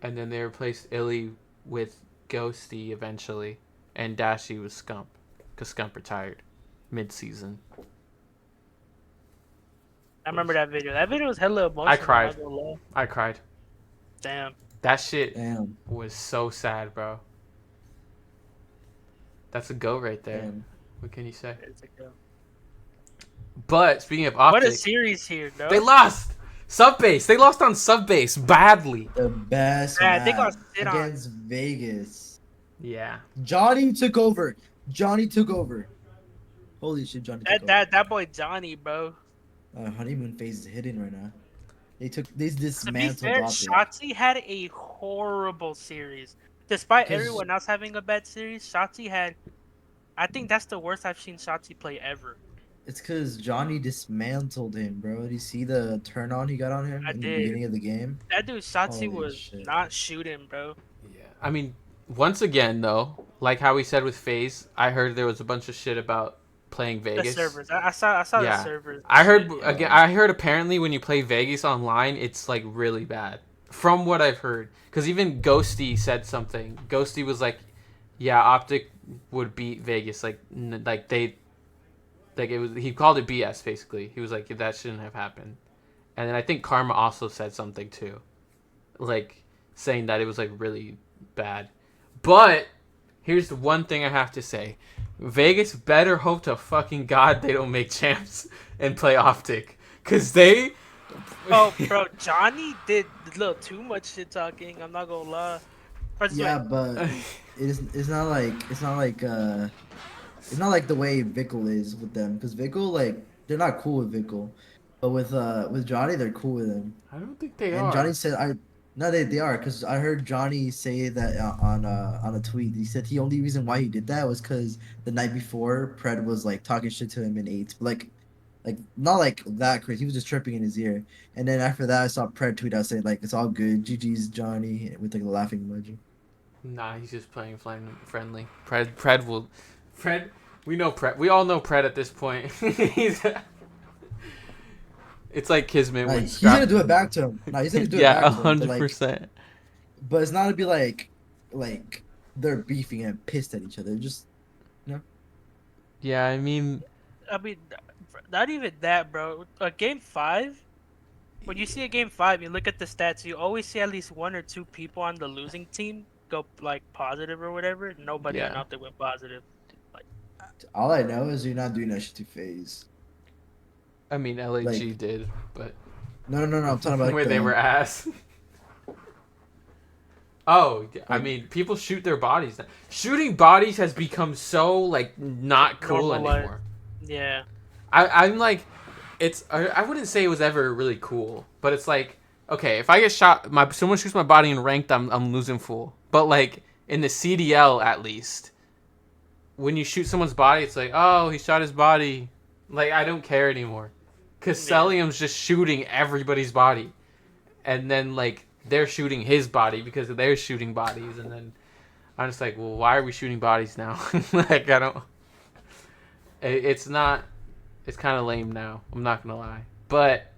S1: And then they replaced Illy with Ghosty eventually, and Dashi was Scump, because Scump retired mid-season.
S2: I remember that video. That video was hella emotional.
S1: I
S2: I'm
S1: cried.
S2: not gonna lie.
S1: I cried.
S2: Damn.
S1: That shit
S3: Damn,
S1: was so sad, bro. That's a go right there.
S3: damn.
S1: What can you say?
S2: It's like,
S1: But speaking of
S2: what a
S1: Optic,
S2: series here, no?
S1: they lost. Subbase. They lost on Subbase badly.
S3: The best
S2: Man, they got
S3: map
S2: sit on.
S3: against Vegas.
S1: Yeah.
S3: Johnny took over. Johnny took over. Holy shit, Johnny took over.
S2: That boy Johnny, bro.
S3: Honeymoon phase is hidden right now. They
S2: To be
S3: dismantled
S2: fair,
S3: Optic.
S2: Shotzi had a horrible series. Despite
S3: Because
S2: everyone else having a bad series, Shotzi had. I think that's the worst I've seen Shotzi play ever.
S3: it's because Johnny dismantled him, bro. Did you see the turn on he got on him
S2: I
S3: in the
S2: did.
S3: beginning of the game?
S2: That dude Shotzi
S3: Holy
S2: was
S3: shit.
S2: not shooting, bro.
S1: Yeah. I mean, once again though, like how we said with FaZe, I heard there was a bunch of shit about playing
S2: The
S1: Vegas.
S2: servers. I saw the
S1: Yeah.
S2: servers.
S1: I heard
S2: Shit,
S1: again. I heard apparently when you play Vegas online, it's like really bad. From what I've heard, because even Ghosty said something. Ghosty was like, "Yeah, Optic would beat Vegas. Like they, like it was." He called it BS. Basically, he was like, "That shouldn't have happened." And then I think Karma also said something too, like saying that it was like really bad. But here's the one thing I have to say: Vegas better hope to fucking god they don't make champs and play Optic, cause they.
S2: Oh, bro, Johnny did a little too much shit talking. I'm not gonna lie. Or just
S3: Yeah,
S2: like,
S3: but it's not like the way Vickle is with them. Because Vickle, like, they're not cool with Vickle. But with Johnny, they're cool with him.
S1: I don't think they
S3: And Johnny
S1: are.
S3: said, "I no, they are." Because I heard Johnny say that on a tweet. He said the only reason why he did that was because the night before Pred was like talking shit to him in eight, like not like that crazy. He was just tripping in his ear. And then after that, I saw Pred tweet out saying like it's all good, GG's Johnny with like a laughing emoji.
S1: Nah, he's just playing friendly. Pred will. Pred. We know Pred. We all know Pred at this point. He's. It's like Kismet when
S3: He's gonna
S1: Scrap.
S3: do it back to him. No, he's gonna do it
S1: Yeah,
S3: back to him. But like,
S1: 100%.
S3: but it's not to be like they're beefing and pissed at each other. Just you know,
S1: Yeah, I mean,
S2: I mean, not even that, bro. Game five. When you see a game five, you look at the stats. You always see at least one or two people on the losing team go like positive or whatever. Nobody on
S1: yeah.
S2: Optic went positive. Like,
S3: All I know is you're not doing that shit to phase.
S1: I mean, LAG
S3: Like,
S1: did, but
S3: no. I'm talking about like
S1: when they were
S3: the
S1: ass. Oh, I
S3: like
S1: mean, people shoot their bodies. Shooting bodies has become so like not cool
S2: normal life.
S1: anymore.
S2: Yeah.
S1: I'm like, I wouldn't say it was ever really cool, but it's like, okay, if I get shot, someone shoots my body in ranked, I'm losing full. But like in the CDL at least, when you shoot someone's body, it's like, oh, he shot his body. Like I don't care anymore, cause
S2: Yeah.
S1: Celium's just shooting everybody's body, and then like they're shooting his body because they're shooting bodies, and then I'm just like, well, why are we shooting bodies now? Like I don't. It's not. It's kind of lame now. I'm not gonna lie, but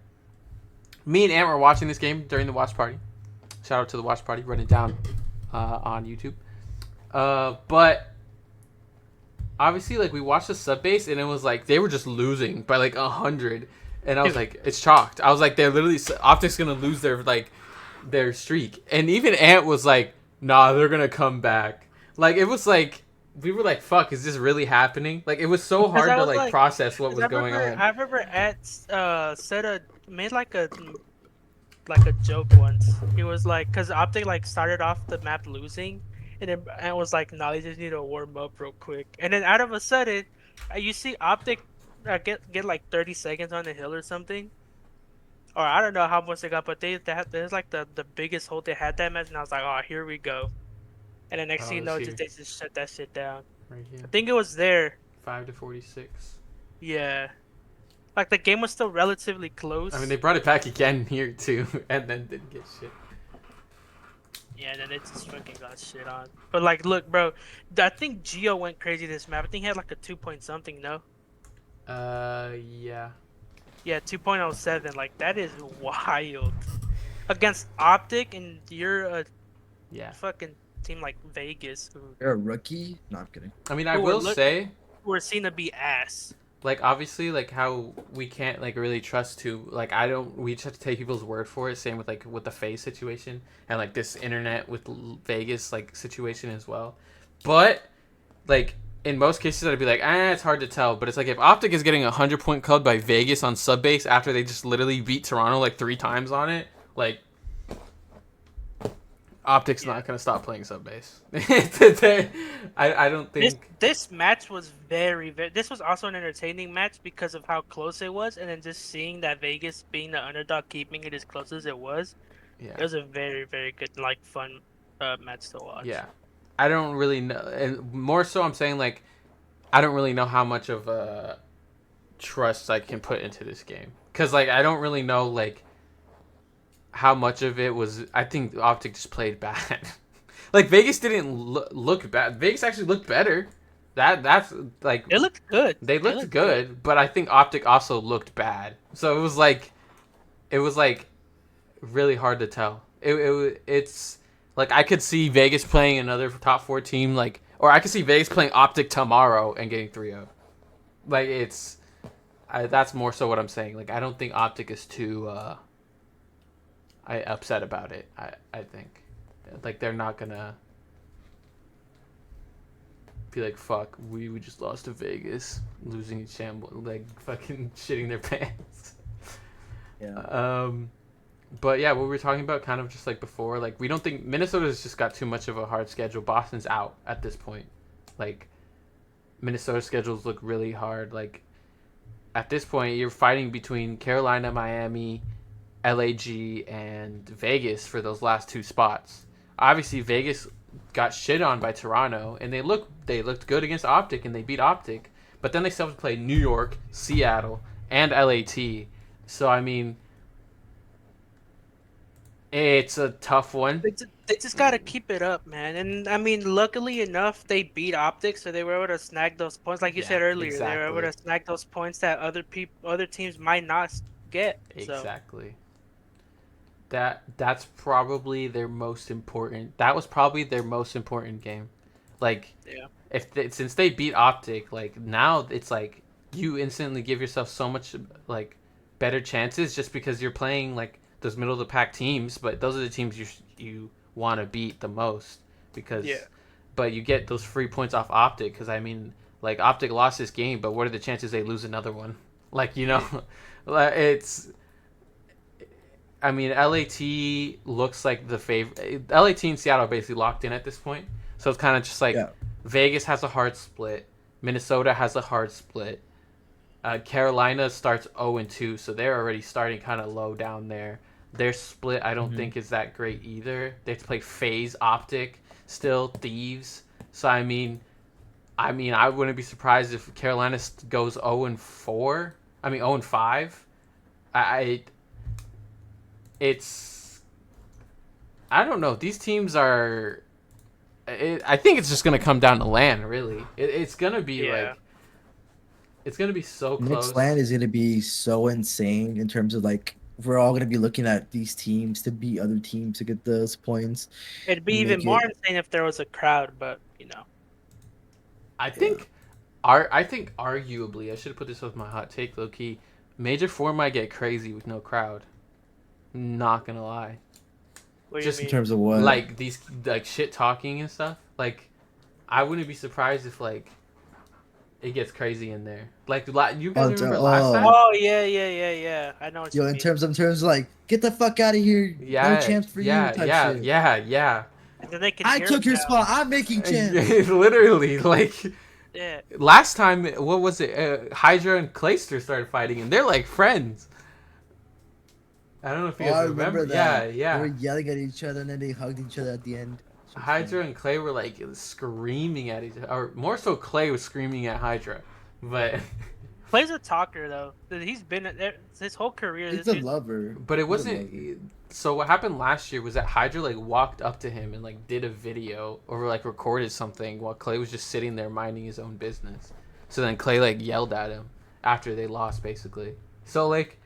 S1: me and Ant were watching this game during the watch party. Shout out to the watch party, running down on YouTube. But obviously, like we watched the sub base, and it was like they were just losing by like 100, and I was like, it's chalked. I was like, they're literally Optic's gonna lose their streak, and even Ant was like, nah, they're gonna come back. Like it was like we were like, fuck, is this really happening? Like it was so
S2: Because
S1: hard
S2: I
S1: to
S2: was
S1: like
S2: like,
S1: process what
S2: because
S1: was going on.
S2: I remember at said a made like a joke once. He was like, because Optic like started off the map losing, and was like, "Nah, they just need to warm up real quick." And then out of a sudden, you see Optic get like 30 seconds on the hill or something, or I don't know how much they got, but they had there's like the biggest hold they had that match, and I was like, "Oh, here we go." And the next thing
S1: Oh,
S2: you
S1: it's
S2: know,
S1: here,
S2: they just shut that shit down.
S1: right here.
S2: I think it was there.
S1: 5 to 46.
S2: Yeah, like the game was still relatively
S1: I mean, they
S2: close.
S1: brought it back again here too, and then didn't get shit.
S2: Yeah, then it just fucking got shit on. But like, look, bro, I think Geo went crazy this map. I think he had like a 2 point something, no?
S1: Yeah,
S2: Yeah, 2.07. Like that is wild. Against Optic and you're a
S1: yeah.
S2: fucking team like Vegas
S3: you're a rookie. No, I'm kidding.
S1: I mean, I
S2: who were
S1: will
S2: look
S1: say,
S2: who were seen to be ass.
S1: like, obviously, like how we can't like really trust to like I don't. We just have to take people's word for it. Same with like with the phase situation and like this internet with Vegas like situation as well. But like in most cases, I'd be like, it's hard to tell. But it's like if Optic is getting 100 point clubbed by Vegas on sub base after they just literally beat Toronto like 3 times on it, like Optic's
S2: Yeah.
S1: not gonna stop playing sub base. I don't
S2: This
S1: think.
S2: this match was very. This was also an entertaining match because of how close it was, and then just seeing that Vegas being the underdog, keeping it as close as it was.
S1: Yeah,
S2: It was a very good, like, fun match to watch.
S1: yeah. I don't really know, and more so, I'm saying like I don't really know how much of trust I can put into this game because like I don't really know like how much of it was. I think Optic just played bad. Like Vegas didn't look bad. Vegas actually looked better. That's like
S2: It looked good.
S1: they
S2: It
S1: looked
S2: looked good.
S1: good, but I think Optic also looked bad. So it was like really hard to tell. It's like I could see Vegas playing another top four team, like, or I could see Vegas playing Optic tomorrow and getting 3-0. Like that's more so what I'm saying. Like I don't think Optic is too I upset about it. I think like they're not gonna be like fuck. We just lost to Vegas, losing in shambles, like fucking shitting their pants.
S3: Yeah.
S1: Um, but yeah, what we were talking about kind of just like before, like we don't think Minnesota's just got too much of a hard schedule. Boston's out at this point. Like Minnesota schedules look really hard. Like at this point, you're fighting between Carolina, Miami, LAG, and Vegas for those last two spots. Obviously, Vegas got shit on by Toronto, and they looked good against Optic, and they beat Optic. But then they still have to play New York, Seattle, and LAT. So I mean, it's a tough one.
S2: They just gotta keep it up, man. And I mean, luckily enough, they beat Optics, so they were able to snag those points. Like you
S1: Yeah,
S2: said earlier, they were able
S1: exactly.
S2: to snag those points that other teams might not get. So
S1: Exactly. That's probably their most important. That was probably their most important game. Like
S2: Yeah.
S1: since they beat Optic, like now it's like you instantly give yourself so much like better chances just because you're playing like those middle of the pack teams, but those are the teams you want to beat the most
S2: Yeah.
S1: because but you get those free points off Optic because I mean like Optic lost this game, but what are the chances they lose another one? Like you know,
S2: Yeah.
S1: it's I mean LAT looks like the favorite. LAT and Seattle are basically locked in at this point, so it's kind of just like
S3: Yeah.
S1: Vegas has a hard split, Minnesota has a hard split. Carolina starts 0-2, so they're already starting kind of low down there. Their split, I don't
S3: Hmm.
S1: think, is that great either. They have to play Phase, Optic, still Thieves. So I wouldn't be surprised if Carolina goes 0-4. I mean 0-5. I it's I don't know. These teams are. I think it's just gonna come down to land. Really, it's gonna be
S2: Yeah.
S1: like it's gonna be so
S3: Next
S1: close.
S3: land is gonna be so insane in terms of like we're all gonna be looking at these teams to beat other teams to get those points
S2: It'd be
S3: and
S2: even
S3: make
S2: more
S3: it.
S2: insane if there was a crowd, but
S1: I
S3: Yeah.
S1: think I think arguably I should have put this with my hot take low key. Major Four might get crazy with no crowd. Not gonna lie.
S2: what do you
S1: Just
S3: In
S2: mean?
S3: terms of what?
S1: like these like shit talking and stuff. Like I wouldn't be surprised if like it gets crazy in there. Like you guys remember last time?
S3: Oh,
S2: Oh yeah, yeah, yeah, yeah. I know what
S3: yo,
S2: you
S3: in
S2: mean.
S3: terms of like, get the fuck out of here, no
S1: Yeah,
S3: champs for you
S1: yeah,
S3: type
S1: yeah,
S3: shit.
S1: yeah, yeah.
S2: And then they can
S3: I
S2: hear
S3: took
S2: him
S3: your
S2: now.
S3: spot. I'm making champs.
S1: Literally, like
S2: Yeah.
S1: last time, what was it? Hydra and Clayster started fighting, and they're like friends. I don't know if you
S3: Oh,
S1: guys
S3: I
S1: remember.
S3: remember
S1: Yeah,
S3: that. They were
S1: yeah.
S3: yelling at each other and then they hugged each other at the end. Shit was funny.
S1: Hydra and Clay were like screaming at each other, or more so Clay was screaming at Hydra, but
S2: Clay's a talker though. He's been his whole career.
S3: He's
S2: This
S3: a
S2: dude.
S3: lover.
S1: but it
S3: He's a lover.
S1: wasn't. So what happened last year was that Hydra like walked up to him and like did a video or like recorded something while Clay was just sitting there minding his own business. So then Clay like yelled at him after they lost basically. So like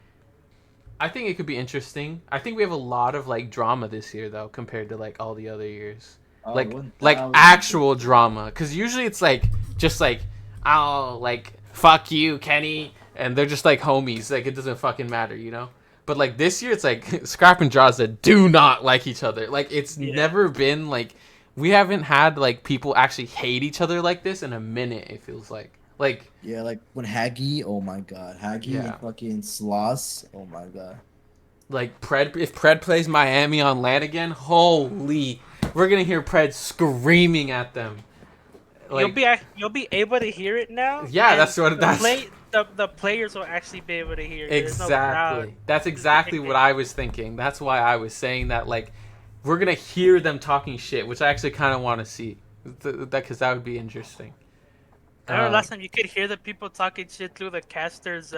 S1: I think it could be interesting. I think we have a lot of like drama this year though compared to like all the other years.
S3: Oh,
S1: Like
S3: 1000%.
S1: actual drama cuz usually it's like just like oh like fuck you Kenny and they're just like homies like it doesn't fucking matter, you know? But like this year it's like scrap and draws that do not like each other. Like it's
S2: Yeah.
S1: never been like we haven't had like people actually hate each other like this in a minute it feels like. Like
S3: Yeah, like when Haggy, oh my god, Haggy and
S1: yeah.
S3: fucking Sloss, oh my god.
S1: Like Pred, if Pred plays Miami on land again, holy, we're gonna hear Pred screaming at them. Like,
S2: You'll be able to hear it now,
S1: yeah,
S2: and
S1: that's what that's
S2: the players will actually be able to hear. 'Cause there's no crowd.
S1: exactly. That's
S2: It's the
S1: exactly what
S2: nickname.
S1: I was thinking. That's why I was saying that. Like, we're gonna hear them talking shit, which I actually kind of want to see. That because that would be interesting.
S2: I remember
S1: Uh,
S2: last time you could hear the people talking shit through the casters'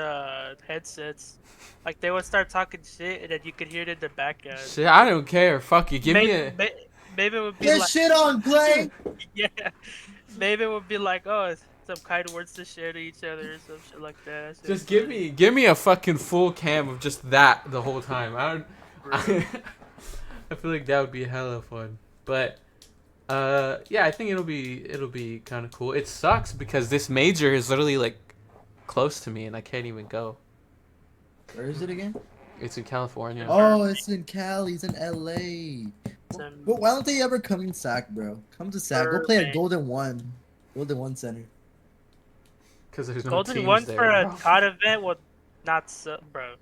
S2: headsets. Like they would start talking shit, and then you could hear it in the background.
S1: shit, I don't care. Fuck you. Give me
S2: Maybe,
S1: a.
S2: maybe it would be
S3: Get
S2: like,
S3: shit on, Clay!
S2: yeah, maybe it would be like, oh, some kind words to share to each other or some shit like that. That shit
S1: Just
S2: was funny.
S1: give me a fucking full cam of just that the whole time. I don't.
S2: Bro.
S1: I feel like that would be hella fun. But yeah, I think it'll be kind of cool. It sucks because this major is literally like close to me and I can't even go.
S3: Where is it again?
S1: It's in California.
S3: Oh, it's in Cali, it's in LA.
S2: Some
S3: Well, why don't they ever come in SAC, bro? Come to SAC. Go play at
S2: Burbank.
S3: Golden One. Golden One Center.
S1: Cuz there's no
S2: Golden
S1: teams
S2: One
S1: there.
S2: for a
S1: Bro.
S2: COD event would not sell, bro.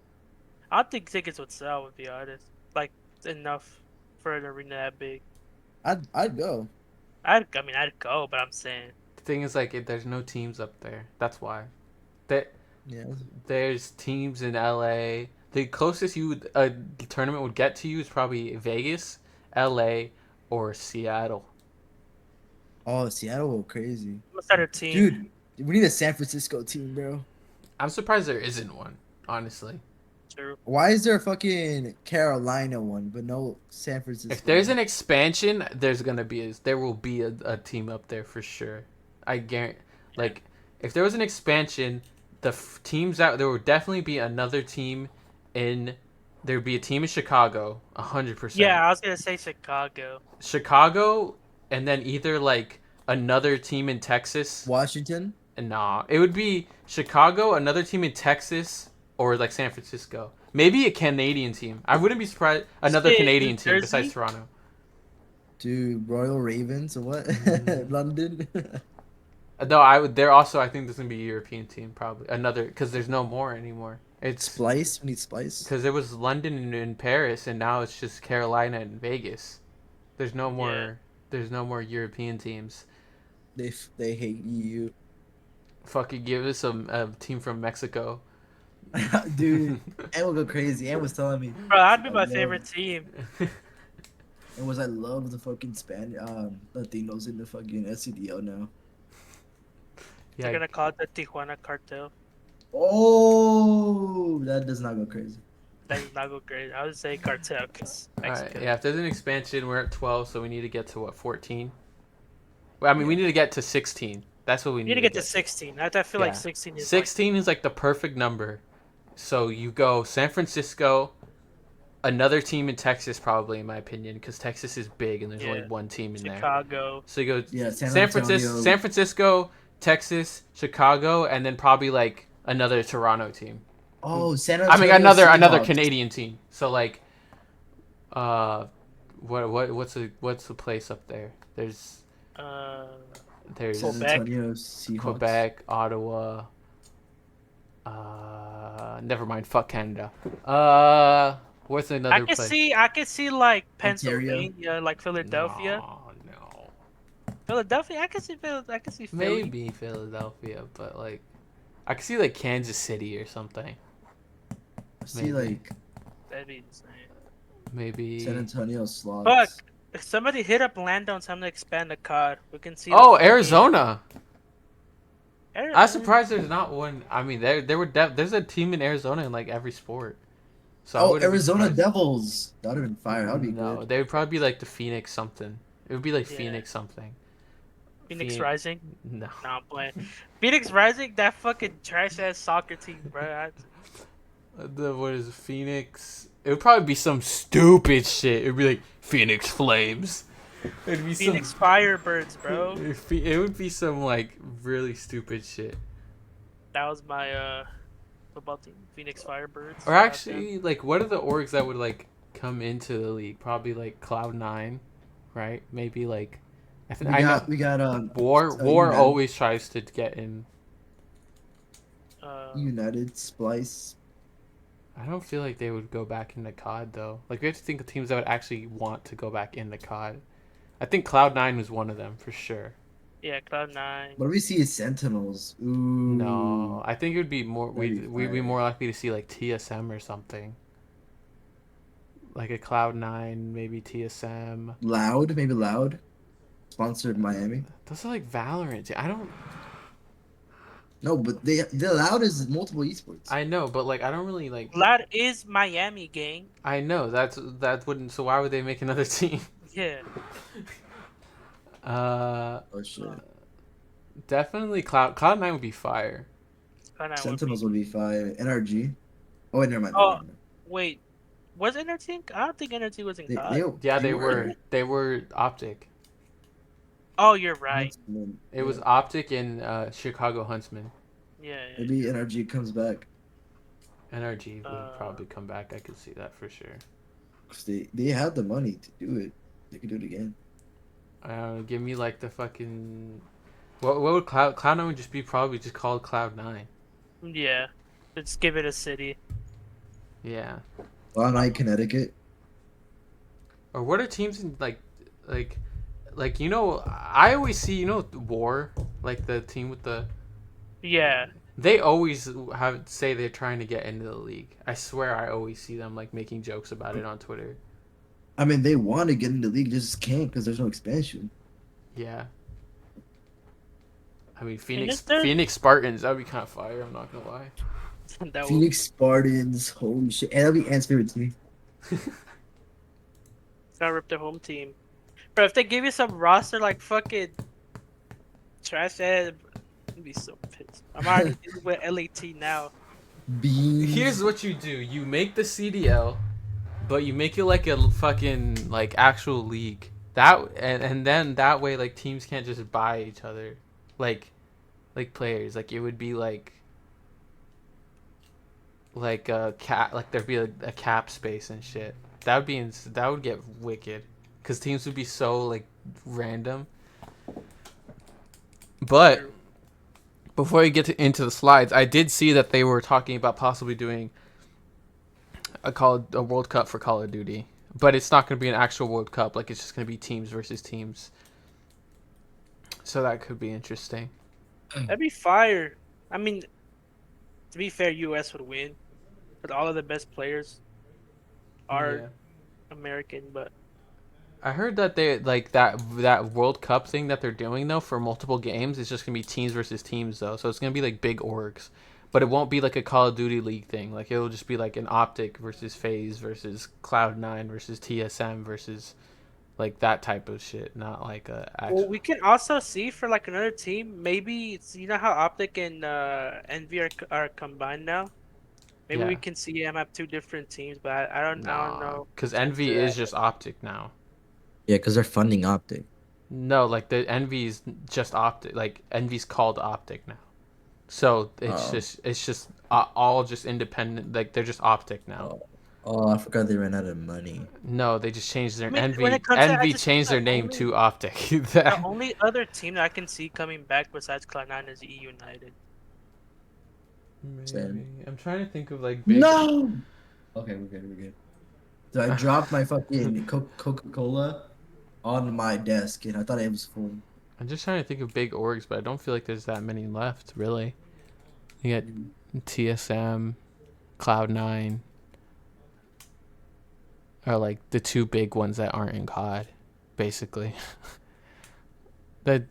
S2: I don't think tickets would sell, to be honest. Like enough for an arena that big.
S3: I'd go.
S2: I mean, I'd go, but I'm saying,
S1: The thing is like there's no teams up there. That's why. That
S3: Yeah.
S1: there's teams in LA. The closest a tournament would get to you is probably Vegas, LA, or Seattle.
S3: Oh, Seattle will go crazy.
S2: I'm gonna start a team.
S3: Dude, we need a San Francisco team, bro.
S1: I'm surprised there isn't one, honestly.
S2: True.
S3: Why is there a fucking Carolina one, but no San Francisco?
S1: If there's
S3: one?
S1: an expansion, there will be a team up there for sure. I guarantee. Like, if there was an expansion, teams out there would definitely be another team in. There would be a team in Chicago, 100%.
S2: Yeah, I was gonna say Chicago.
S1: Chicago, and then either like another team in Texas.
S3: Washington.
S1: Nah, it would be Chicago, another team in Texas, or like San Francisco. Maybe a Canadian team. I wouldn't be surprised. Another
S2: Say New
S1: Canadian team besides
S2: Jersey.
S1: Toronto.
S3: Dude, Royal Ravens or what?
S1: Mm.
S3: London.
S1: No, I would. They're also. I think there's gonna be a European team probably. Another because there's no more anymore. It's
S3: Splice. We need Splice.
S1: because there was London and Paris, and now it's just Carolina and Vegas. There's no
S2: Yeah.
S1: more. There's no more European teams.
S3: They hate EU.
S1: Fucking give us a team from Mexico.
S3: Dude, and will go crazy. And was telling me,
S2: Bro, that'd be
S3: I
S2: my
S3: love,
S2: favorite team.
S3: I love the fucking Latinos in the fucking SCDO now.
S2: They're
S1: Yeah,
S2: gonna call it the Tijuana Cartel.
S3: Oh, that does not go crazy.
S2: That does not go great. I would say cartel because
S1: all right.
S2: Mexico.
S1: Yeah, if there's an expansion, we're at 12, so we need to get to what 14. Well, I mean, we
S3: Yeah.
S1: need to get to 16. That's what we
S2: You
S1: need
S2: need to get to 16. I feel like
S1: Yeah.
S2: 16 is
S1: 16 is like the perfect number. So you go San Francisco, another team in Texas, probably in my opinion, because Texas is big and there's only
S2: Yeah.
S1: one team in there.
S2: Chicago.
S1: So you go
S3: Yeah,
S1: San Francisco, Texas, Chicago, and then probably like another Toronto team.
S3: Oh, San
S1: I mean
S3: Antonio
S1: another
S3: Seahawks.
S1: Canadian team. So like, uh, what's the place up there?
S2: Uh,
S1: There's
S3: San
S2: Quebec.
S3: Antonio Seahawks.
S1: Quebec, Ottawa. Never mind. Fuck Canada. What's another place?
S2: I can see like
S3: Ontario.
S2: Pennsylvania, like Philadelphia.
S1: No.
S2: Philadelphia, I can see I can see Philly.
S1: Maybe Philadelphia, but like, I could see like Kansas City or something.
S3: See, like
S2: That'd be insane.
S1: Maybe.
S3: San Antonio Slots.
S2: Fuck. If somebody hit up Landon, time to expand the card. We can see.
S1: Oh, Arizona! I'm
S2: I'm
S1: surprised there's not one. I mean, there's a team in Arizona in like every sport. So I
S3: Oh,
S1: wouldn't be
S3: Arizona
S1: surprised.
S3: Devils. That would have been fire. That would be
S1: No,
S3: good.
S1: they would probably be like the Phoenix something. It would be like
S2: Yeah.
S1: Phoenix something.
S2: Phoenix Rising.
S1: No.
S2: Nah, I'm playing. Phoenix Rising, that fucking trash ass soccer team, bro.
S1: What is it, Phoenix? It would probably be some stupid shit. It would be like Phoenix Flames. It'd be
S2: Phoenix Firebirds, bro.
S1: It would be some like really stupid shit.
S2: That was my football team, Phoenix Firebirds.
S1: Or actually, like, what are the orgs that would like come into the league? Probably like Cloud9, right? Maybe like I think
S3: We got
S1: War
S3: United.
S1: always tries to get in.
S3: United Splice.
S1: I don't feel like they would go back into COD though. Like we have to think of teams that would actually want to go back into COD. I think Cloud9 was one of them for sure.
S2: Yeah, Cloud9.
S3: What do we see? Sentinels. Ooh.
S1: No, I think it would be more.
S3: That'd
S1: We'd
S3: be
S1: be
S3: fire.
S1: more likely to see like TSM or something. Like a Cloud9, maybe TSM.
S3: Loud, maybe Loud. Sponsored Miami.
S1: Those are like Valorant. I don't.
S3: No, but the Loud is multiple esports.
S1: I know, but like I don't really like.
S2: That is Miami, gang.
S1: I know that wouldn't. So why would they make another team?
S2: Yeah.
S1: Uh,
S3: Oh shit.
S1: definitely Cloud9 would be fire.
S2: Cloud9 would be-
S3: Sentinels would be fire. NRG. Oh wait, never mind.
S2: Oh.
S3: never mind.
S2: Wait, was NRT? I don't think NRT was in
S3: They,
S2: COD.
S1: Yeah, they were. They were Optic.
S2: Oh, you're right.
S1: It was Optic and Chicago Huntsman.
S2: Yeah.
S3: Maybe NRG comes back.
S1: NRG would
S2: Uh,
S1: probably come back. I could see that for sure.
S3: 'Cause they have the money to do it. They could do it again.
S1: Give me like the fucking. What would Cloud9 would just be probably just called Cloud9.
S2: Yeah. Let's give it a city.
S1: Yeah.
S3: Long Night, Connecticut.
S1: Or what are teams in like you know I always see War, like the team with the.
S2: Yeah.
S1: They always say they're trying to get into the league. I swear I always see them like making jokes about it on Twitter.
S3: I mean, they want to get in the league, just can't because there's no expansion.
S1: Yeah. I mean
S2: is there-
S1: Phoenix Spartans, that'd be kind of fire. I'm not gonna lie.
S2: That would-
S3: Phoenix Spartans, holy shit, and that'd be Ant's favorite team.
S2: Gotta rip their home team. Bro, if they give you some roster like fucking trash ass, I'd be so pissed. I'm already dealing with LAT now.
S3: Beans.
S1: Here's what you do: you make the CDL, but you make it like a fucking like actual league. And then that way like teams can't just buy each other, like players. Like it would be like a cap, like there'd be a cap space and shit. That would get wicked, because teams would be so like random. But
S2: True.
S1: before you get into the slides, I did see that they were talking about possibly doing a World Cup for Call of Duty, but it's not going to be an actual World Cup. Like it's just going to be teams versus teams. So that could be interesting.
S2: That'd be fire. I mean, to be fair, US would win, but all of the best players are
S1: Yeah.
S2: American. But
S1: I heard that they like that World Cup thing that they're doing though for multiple games is just gonna be teams versus teams though. So it's gonna be like big orgs, but it won't be like a Call of Duty League thing. Like it'll just be like an Optic versus FaZe versus Cloud9 versus TSM versus like that type of shit, not like a
S2: well,
S1: actual.
S2: we can also see for like another team. Maybe it's, you know how Optic and Envy are combined now. Maybe we
S1: Yeah,
S2: can see them have two different teams, but I don't
S1: nah,
S2: know
S1: because
S2: percentage of
S1: Envy is
S2: that.
S1: just Optic now.
S3: Yeah, because they're funding Optic.
S1: No, like the Envy's just Optic. Like Envy's called Optic now. So
S3: Oh,
S1: it's just all just independent. Like they're just Optic now.
S3: oh, oh! I forgot they ran out of money.
S1: No, they just changed their
S2: I mean, when
S1: Envy.
S2: it comes to, I
S1: Envy
S2: just think
S1: changed their name to Optic.
S2: the only other team that I can see coming back besides Cloud9 is E United.
S3: Same.
S1: Maybe I'm trying to think of like big.
S3: No. Okay, we're good. We're good. So I dropped my fucking Coca-Cola on my desk, and I thought it was full.
S1: I'm just trying to think of big orgs, but I don't feel like there's that many left. Really, you
S3: Mm.
S1: got TSM, Cloud9, are like the two big ones that aren't in COD, basically.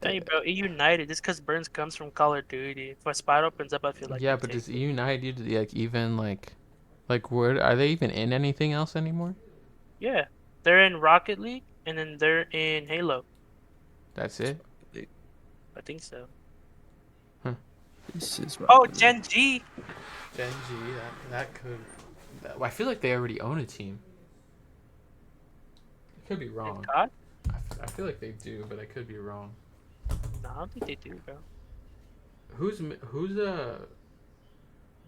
S2: Dang,
S1: that
S2: bro, E United. Just because Burns comes from Call of Duty. If a spot opens up, I feel like
S1: Yeah,
S2: they
S1: but
S2: take
S1: does
S2: it.
S1: United like even like where are they even in anything else anymore?
S2: Yeah, they're in Rocket League, and then they're in Halo.
S1: That's it.
S2: I think so.
S1: Huh.
S3: This is
S2: Oh,
S3: Rocket League.
S2: Gen G.
S1: Gen G, that could. I feel like they already own a team. I could be
S2: And
S1: wrong.
S2: COD?
S1: I feel like they do, but I could be wrong.
S2: No, I don't think they do, bro.
S1: Who's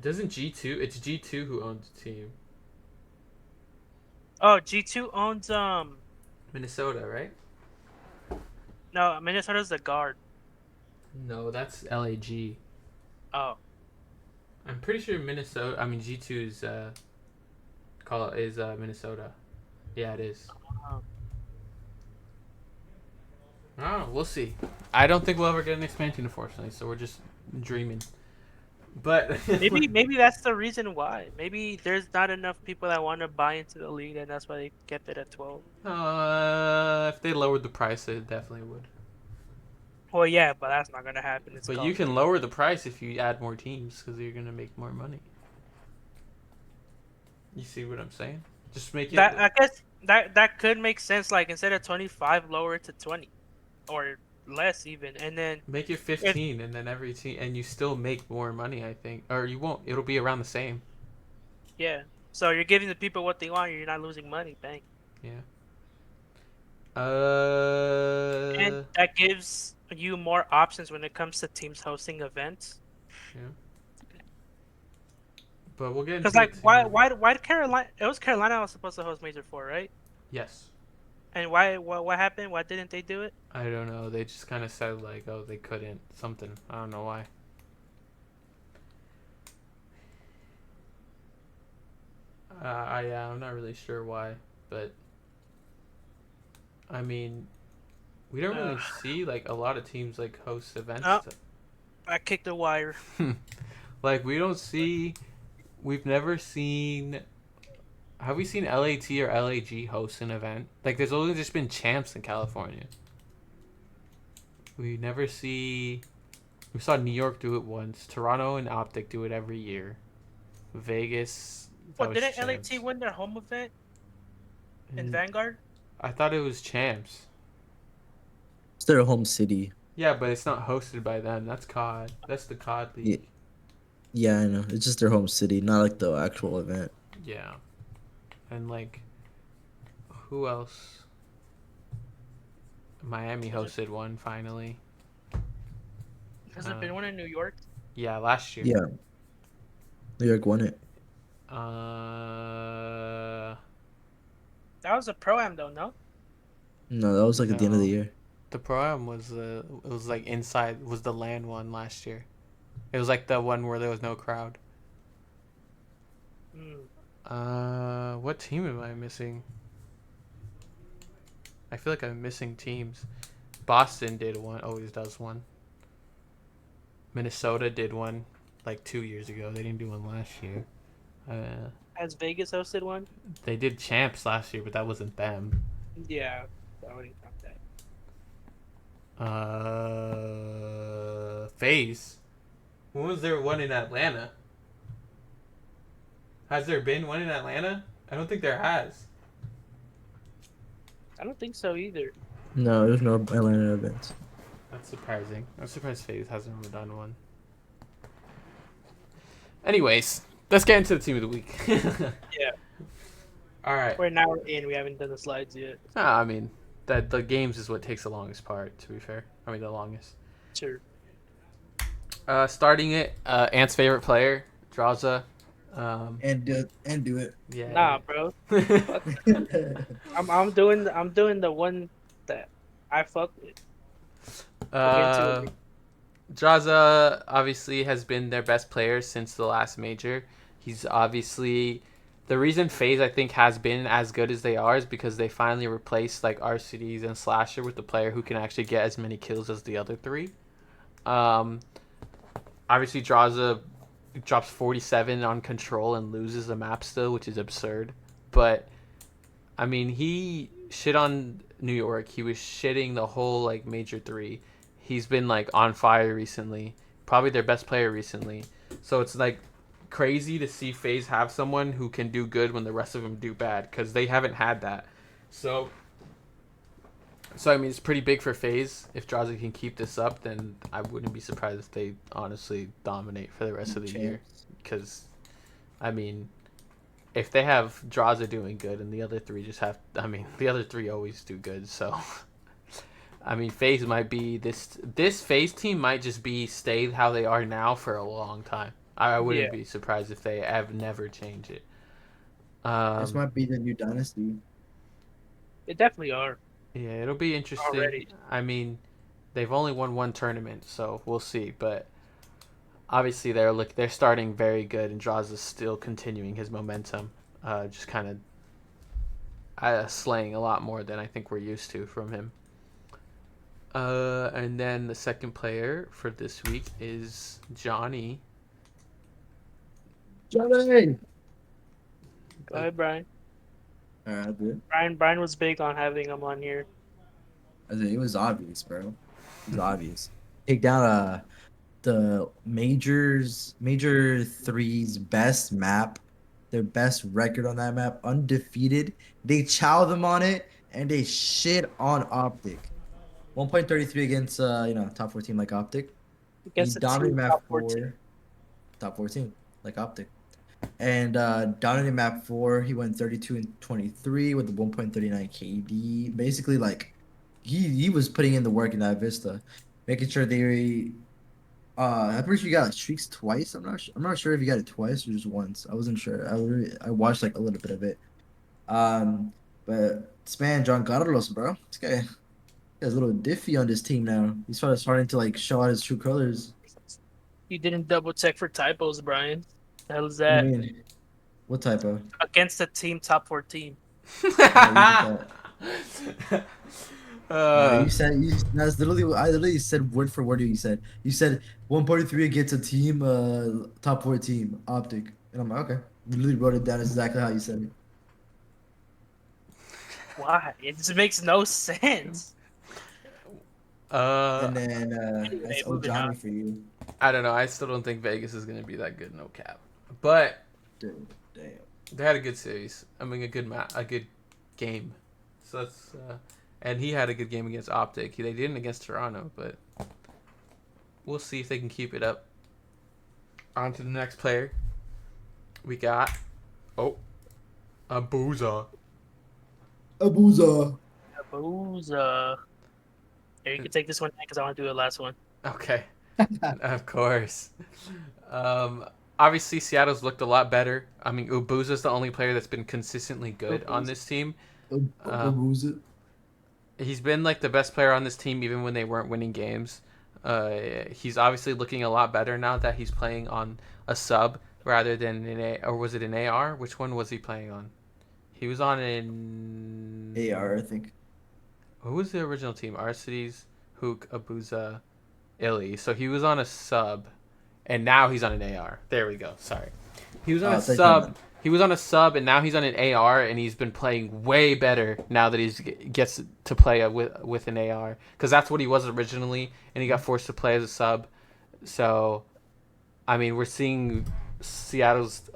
S1: doesn't G2? It's G2 who owns the team.
S2: Oh, G2 owns
S1: Minnesota, right?
S2: no, Minnesota's the guard.
S1: No, that's LAG.
S2: Oh,
S1: I'm pretty sure Minnesota. I mean G2 is Minnesota. Yeah, it is.
S2: um,
S1: Oh, we'll see. I don't think we'll ever get an expansion, unfortunately. So we're just dreaming. But
S2: maybe that's the reason why. Maybe there's not enough people that want to buy into the league, and that's why they kept it at 12.
S1: if they lowered the price, it definitely would.
S2: Well, yeah, but that's not gonna happen. It's
S1: But
S2: Call
S1: you
S2: of
S1: can
S2: Duty.
S1: lower the price if you add more teams because you're gonna make more money. You see what I'm saying? Just make it
S2: That I guess that could make sense. Like instead of 25, lower it to 20 or less even, and then
S1: make it
S2: if
S1: 15, and then every team, and you still make more money. I think, or you won't. It'll be around the same.
S2: yeah, so you're giving the people what they want. You're not losing money. Bang.
S1: Yeah.
S2: And that gives you more options when it comes to teams hosting events.
S1: Yeah. But we'll get
S2: Because
S1: into
S2: like,
S1: it
S2: why,
S1: soon.
S2: why, why did Carolina? It was Carolina was supposed to host Major Four, right?
S1: Yes.
S2: And why? What happened? Why didn't they do it?
S1: I don't know. They just kind of said like, oh, they couldn't something. I don't know why. I'm not really sure why, but I mean, we don't
S2: Uh,
S1: really see like a lot of teams like host events.
S2: oh, I kicked the wire.
S1: Like we don't see. We've never seen. Have we seen LAT or LAG host an event? Like there's only just been champs in California. We never see. We saw New York do it once. Toronto and Optic do it every year. Vegas, that
S2: What
S1: was
S2: didn't LAT
S1: champs.
S2: win their home event in
S1: And
S2: Vanguard?
S1: I thought it was champs.
S3: It's their home city.
S1: Yeah, but it's not hosted by them. That's COD. That's the COD
S3: Yeah,
S1: League.
S3: yeah, I know. It's just their home city, not like the actual event.
S1: Yeah. And like, who else? Miami
S2: Has it,
S1: hosted one finally.
S2: has it
S1: Uh,
S2: been one in New York?
S1: yeah, last year.
S3: Yeah, New York won it.
S1: Uh,
S2: That was a pro-am though, no?
S3: No, that was like at the end of the
S1: no.
S3: year.
S1: The pro-am was it was like inside was the land one last year. It was like the one where there was no crowd.
S2: Hmm.
S1: What team am I missing? I feel like I'm missing teams. Boston did one, always does one. Minnesota did one like 2 years ago. They didn't do one last year. Uh,
S2: Has Vegas hosted one?
S1: they did champs last year, but that wasn't them.
S2: Yeah, I wouldn't count that.
S1: Phase. When was there one in Atlanta? Has there been one in Atlanta? I don't think there has.
S2: I don't think so either.
S3: No, there's no Atlanta events.
S1: That's surprising. I'm surprised Phase hasn't ever done one. Anyways, let's get into the team of the week.
S2: Yeah,
S1: All right.
S2: we're an hour in. We haven't done the slides yet.
S1: I mean, that the games is what takes the longest part. To be fair, I mean the longest.
S2: Sure.
S1: Starting it, Ant's favorite player, Draza. Um,
S3: And do it.
S2: Nah,
S1: yeah.
S2: bro. Fuck. I'm doing the one that I fuck with. We'll get into
S1: uh,
S2: it.
S1: Draza obviously has been their best player since the last major. He's obviously the reason FaZe I think has been as good as they are is because they finally replaced like RCDs and Slasher with the player who can actually get as many kills as the other three. Um, Obviously, Draza drops 47 on control and loses the map still, which is absurd. But I mean, he shit on New York. He was shitting the whole like major three. He's been like on fire recently. Probably their best player recently. So it's like crazy to see FaZe have someone who can do good when the rest of them do bad because they haven't had that. So I mean, it's pretty big for FaZe. If Draza can keep this up, then I wouldn't be surprised if they honestly dominate for the rest of the year.
S3: Champs.
S1: Because I mean, if they have Draza doing good and the other three just have, I mean, the other three always do good. So I mean, FaZe might be this FaZe team might just be stay how they are now for a long time. I
S2: Yeah,
S1: wouldn't be surprised if they have never change it.
S3: This
S1: Um,
S3: might be the new dynasty.
S2: they definitely are
S1: yeah, it'll be interesting.
S2: already.
S1: I mean, they've only won one tournament, so we'll see. But obviously, they're starting very good, and Draws is still continuing his momentum. Just kind of slaying a lot more than I think we're used to from him. And then the second player for this week is Johnny.
S3: Johnny.
S2: Go ahead, Brian.
S3: All right, dude.
S2: Brian was big on having him on here.
S3: I think it was obvious, bro. It was obvious. Take down the major three's best map, their best record on that map, undefeated. They chow them on it and they shit on Optic. 1.33 against top 14 like Optic. He
S2: Against the
S3: dominated
S2: team
S3: map
S2: top 14.
S3: 4, top 14 like Optic. And dominated map 4, he went 32 and 23 with the 1.39 KD. Basically, like he was putting in the work in that Vista, making sure they I'm pretty sure you got like streaks twice. I'm not sure if you got it twice or just once. I wasn't sure. I watched like a little bit of it. Um, but this man John Carlos, bro, this guy has a little diffy on this team now. He's starting to like show out his true colors.
S2: You didn't double check for typos, Brian. The hell is
S3: What do you
S2: that?
S3: mean? What type of?
S2: Against the team top 14.
S3: No, you did that. No,
S1: uh,
S3: you said you. That's literally. I literally said word for word. You said 1.3 against a team, top 4 team, Optic, and I'm like, okay. You literally wrote it down exactly how you said it.
S2: Why? It just makes no sense.
S1: uh,
S3: And then
S2: Anyway,
S3: that's old
S2: moving on.
S3: Johnny for you.
S1: I don't know. I still don't think Vegas is gonna be that good. No cap. But
S3: Dude, damn.
S1: they had a good series. I mean, a good game. So that's and he had a good game against Optic. They didn't against Toronto, but we'll see if they can keep it up. On to the next player. We got a Booza.
S3: Abuza.
S2: Who's Here, you can take this one because I want to do the last one.
S1: Okay, of course. Um, Obviously, Seattle's looked a lot better. I mean, Ubuza's the only player that's been consistently good on this team. Um,
S3: Who's it?
S1: he's been like the best player on this team even when they weren't winning games. He's obviously looking a lot better now that he's playing on a sub rather than or was it an AR? Which one was he playing on? He was on an
S3: AR, I think.
S1: who was the original team? Arcides, Hook, Abuza, Illy. So he was on a sub, and now he's on an AR. There we go. Sorry, he was on a
S3: I thought you meant
S1: sub. He was on a sub, and now he's on an AR, and he's been playing way better now that he gets to play with an AR because that's what he was originally, and he got forced to play as a sub. So, I mean, we're seeing Seattle's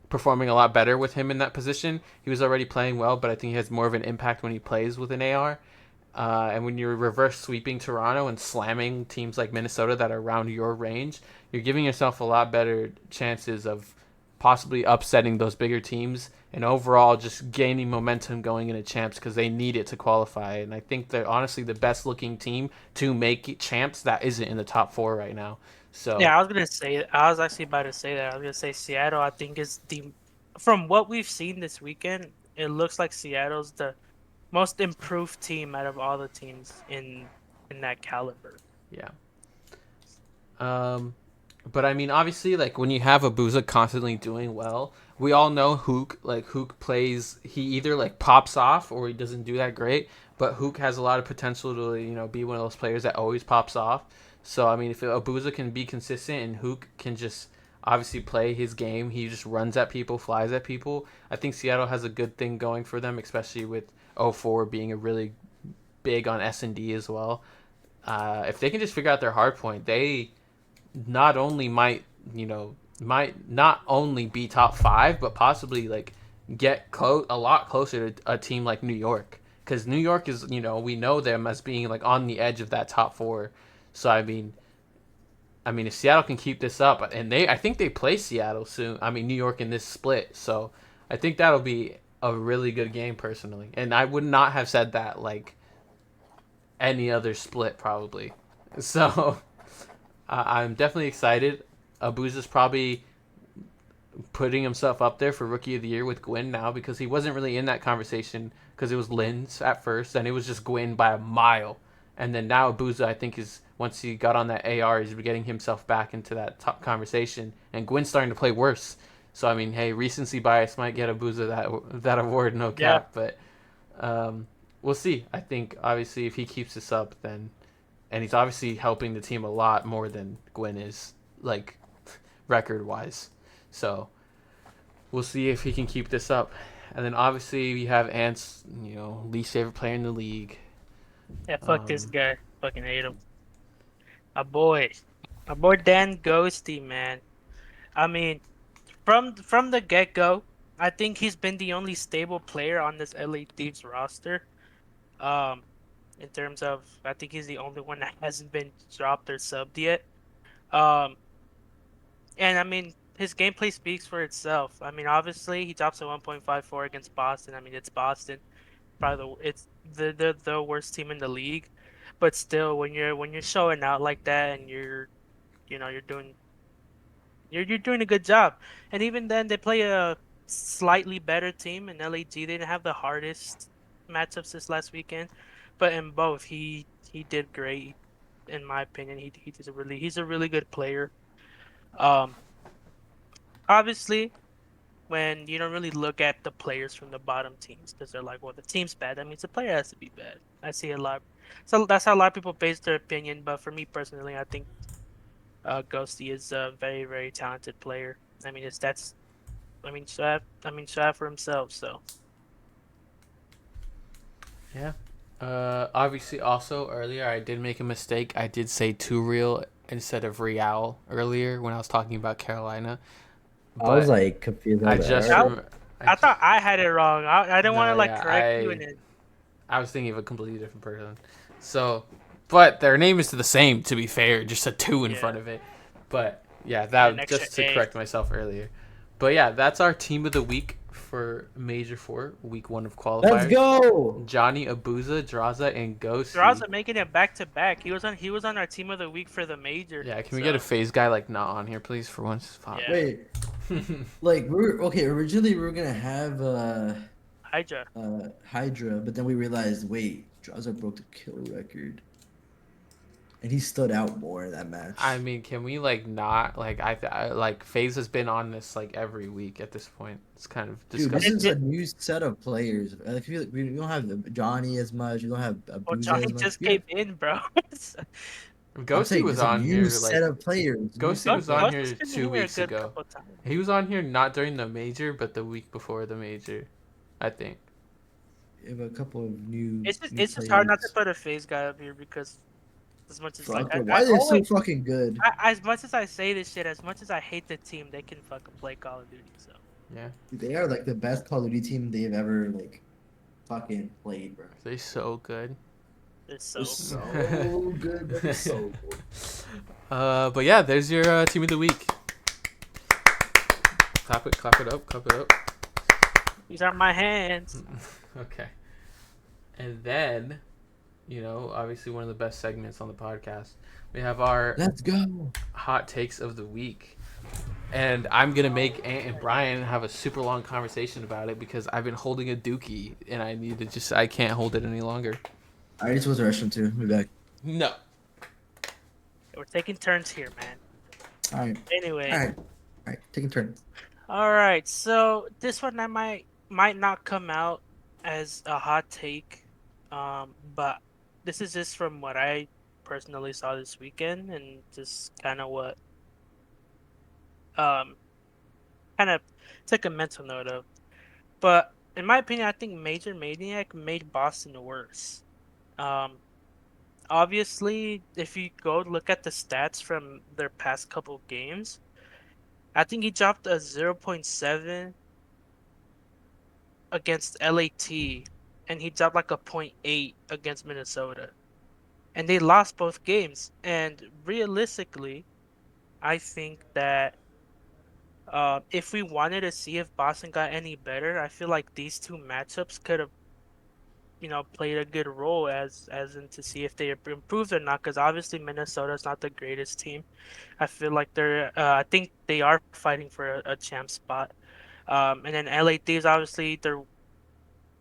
S1: performing a lot better with him in that position. He was already playing well, but I think he has more of an impact when he plays with an AR. And when you're reverse sweeping Toronto and slamming teams like Minnesota that are around your range, you're giving yourself a lot better chances of possibly upsetting those bigger teams and overall just gaining momentum going into champs because they need it to qualify. And I think they're honestly the best looking team to make champs that isn't in the top four right now. So
S2: Yeah, I was actually about to say that. I was gonna say Seattle. I think is the from what we've seen this weekend, it looks like Seattle's the most improved team out of all the teams in that caliber.
S1: yeah. Um, but I mean, obviously, like when you have Abuza constantly doing well, we all know Hook. Like Hook plays, he either like pops off or he doesn't do that great. But Hook has a lot of potential to be one of those players that always pops off. So I mean, if Abuza can be consistent and Hook can just obviously play his game, he just runs at people, flies at people. I think Seattle has a good thing going for them, especially with 04 being a really big on S&D as well. If they can just figure out their hard point, they not only might not only be top five, but possibly like get a lot closer to a team like New York, because New York is we know them as being like on the edge of that top four. So I mean if Seattle can keep this up, and I think they play Seattle soon. I mean New York in this split, so I think that'll be a really good game personally, and I would not have said that like any other split probably. So I'm definitely excited. Abuza's probably putting himself up there for Rookie of the Year with Gwyn now because he wasn't really in that conversation because it was Linz at first, and it was just Gwyn by a mile. And then now Abuza, I think, is once he got on that AR, he's getting himself back into that top conversation. And Gwyn's starting to play worse. So, I mean, hey, recency bias might get Abuza that award, no
S2: Yeah,
S1: cap. But we'll see. I think, obviously, if he keeps this up, then and he's obviously helping the team a lot more than Gwyn is, like record wise. So we'll see if he can keep this up. And then obviously we have Ant's, least favorite player in the league.
S2: yeah. Fuck this
S1: Um,
S2: guy. Fucking hate him. My boy, my boy Dan Ghosty, man. I mean, from the get go, I think he's been the only stable player on this LA Thieves roster. Um, in terms of, I think he's the only one that hasn't been dropped or subbed yet. Um, and I mean, his gameplay speaks for itself. I mean, obviously, he drops a 1.54 against Boston. I mean, it's Boston, probably it's the worst team in the league. But still, when you're showing out like that and you're doing you're doing a good job. And even then, they play a slightly better team in LAG. They didn't have the hardest matchups this last weekend, but in both, he did great. In my opinion, he's a really good player. Um, Obviously, when you don't really look at the players from the bottom teams because they're like, well, the team's bad. That means the player has to be bad. I see a lot. So that's how a lot of people base their opinion. But for me personally, I think Ghosty is a very, very talented player. I mean, it's that's. Shaq for himself. So
S1: yeah. Obviously, also earlier I did make a mistake. I did say Too Real instead of Real earlier when I was talking about Carolina,
S3: I was
S1: but
S3: like confused. I
S1: I
S3: was like,
S1: just
S3: all right.
S2: I thought I had it wrong. I didn't want
S1: no,
S2: to like
S1: yeah,
S2: correct you and then
S1: I was thinking of a completely different person. So, but their name is the same. To be fair, just a two in
S2: yeah,
S1: front of it. But yeah,
S2: and an
S1: that
S2: extra
S1: just to
S2: A.
S1: correct myself earlier. But yeah, that's our team of the week for Major Four, Week 1 of
S3: Let's
S1: qualifiers.
S3: go.
S1: Johnny Abuza, Draza, and Gosi.
S2: Draza making it back to back. He was on our team of the week for the major.
S1: Yeah, can we get a
S2: So
S1: phase guy like not on here, please, for once? Fuck.
S2: yeah,
S3: Wait, like we're okay. Originally, we were gonna have
S2: Hydra.
S3: Hydra, but then we realized, wait, Draza broke the kill record, and he stood out more in that
S1: I
S3: match.
S1: mean, can we like not like I like FaZe has been on this like every week at this point. It's kind of
S3: Dude, this
S2: And,
S1: disgusting.
S3: is a new set of players. I feel like we don't have Johnny as much. We don't have
S2: well,
S3: Abuza
S2: Johnny
S3: as much.
S2: just came in, bro.
S3: I'm
S1: Ghosty
S3: saying
S1: was
S3: it's a
S1: on
S3: new
S1: here
S3: set
S1: like
S3: of players. New
S1: Ghosty
S3: set of
S1: was on
S3: players.
S2: Ghost has
S1: here
S2: been
S1: two
S2: here a
S1: weeks
S2: good
S1: ago.
S2: couple times.
S1: He was on here not during the major, but the week before the major, I think.
S3: We have a couple of new new
S2: It's just hard not to
S3: players.
S2: put a phase guy up here because as much as like
S3: Fuck, bro. Why are they so
S2: always
S3: fucking good?
S2: as much as I say this shit, as much as I hate the team, they can fucking play Call of Duty. So
S1: Yeah,
S3: They are like the best Call of Duty team they've ever like fucking played, bro.
S1: they're so good.
S2: it's
S3: They're
S2: so
S3: so good, bro. They're so good.
S1: But yeah, there's your team of the week. Clap it up, clap it up.
S2: these are my hands.
S1: Okay. And then, obviously one of the best segments on the podcast. We have our
S3: Let's go.
S1: hot takes of the week. And I'm going to make Ant and Brian have a super long conversation about it because I've been holding a dookie and I can't hold it any longer.
S3: I just was rushing too. Be back.
S1: No.
S2: We're taking turns here, man.
S3: All right.
S2: Anyway,
S3: All right. All right. Taking turns.
S2: all right. So this one I might not come out as a hot take, but this is just from what I personally saw this weekend and just kind of what um kind of took a mental note of. But in my opinion, I think Major Maniac made Boston worse. Um, Obviously, if you go look at the stats from their past couple games, I think he dropped a 0.7 against LAT, and he dropped like a point 0.8 against Minnesota. And they lost both games. And realistically, I think that if we wanted to see if Boston got any better, I feel like these two matchups could have played a good role as in to see if they improved or not. Because obviously Minnesota's not the greatest team. I feel like I think they are fighting for a champ spot. And then LA Thieves obviously they're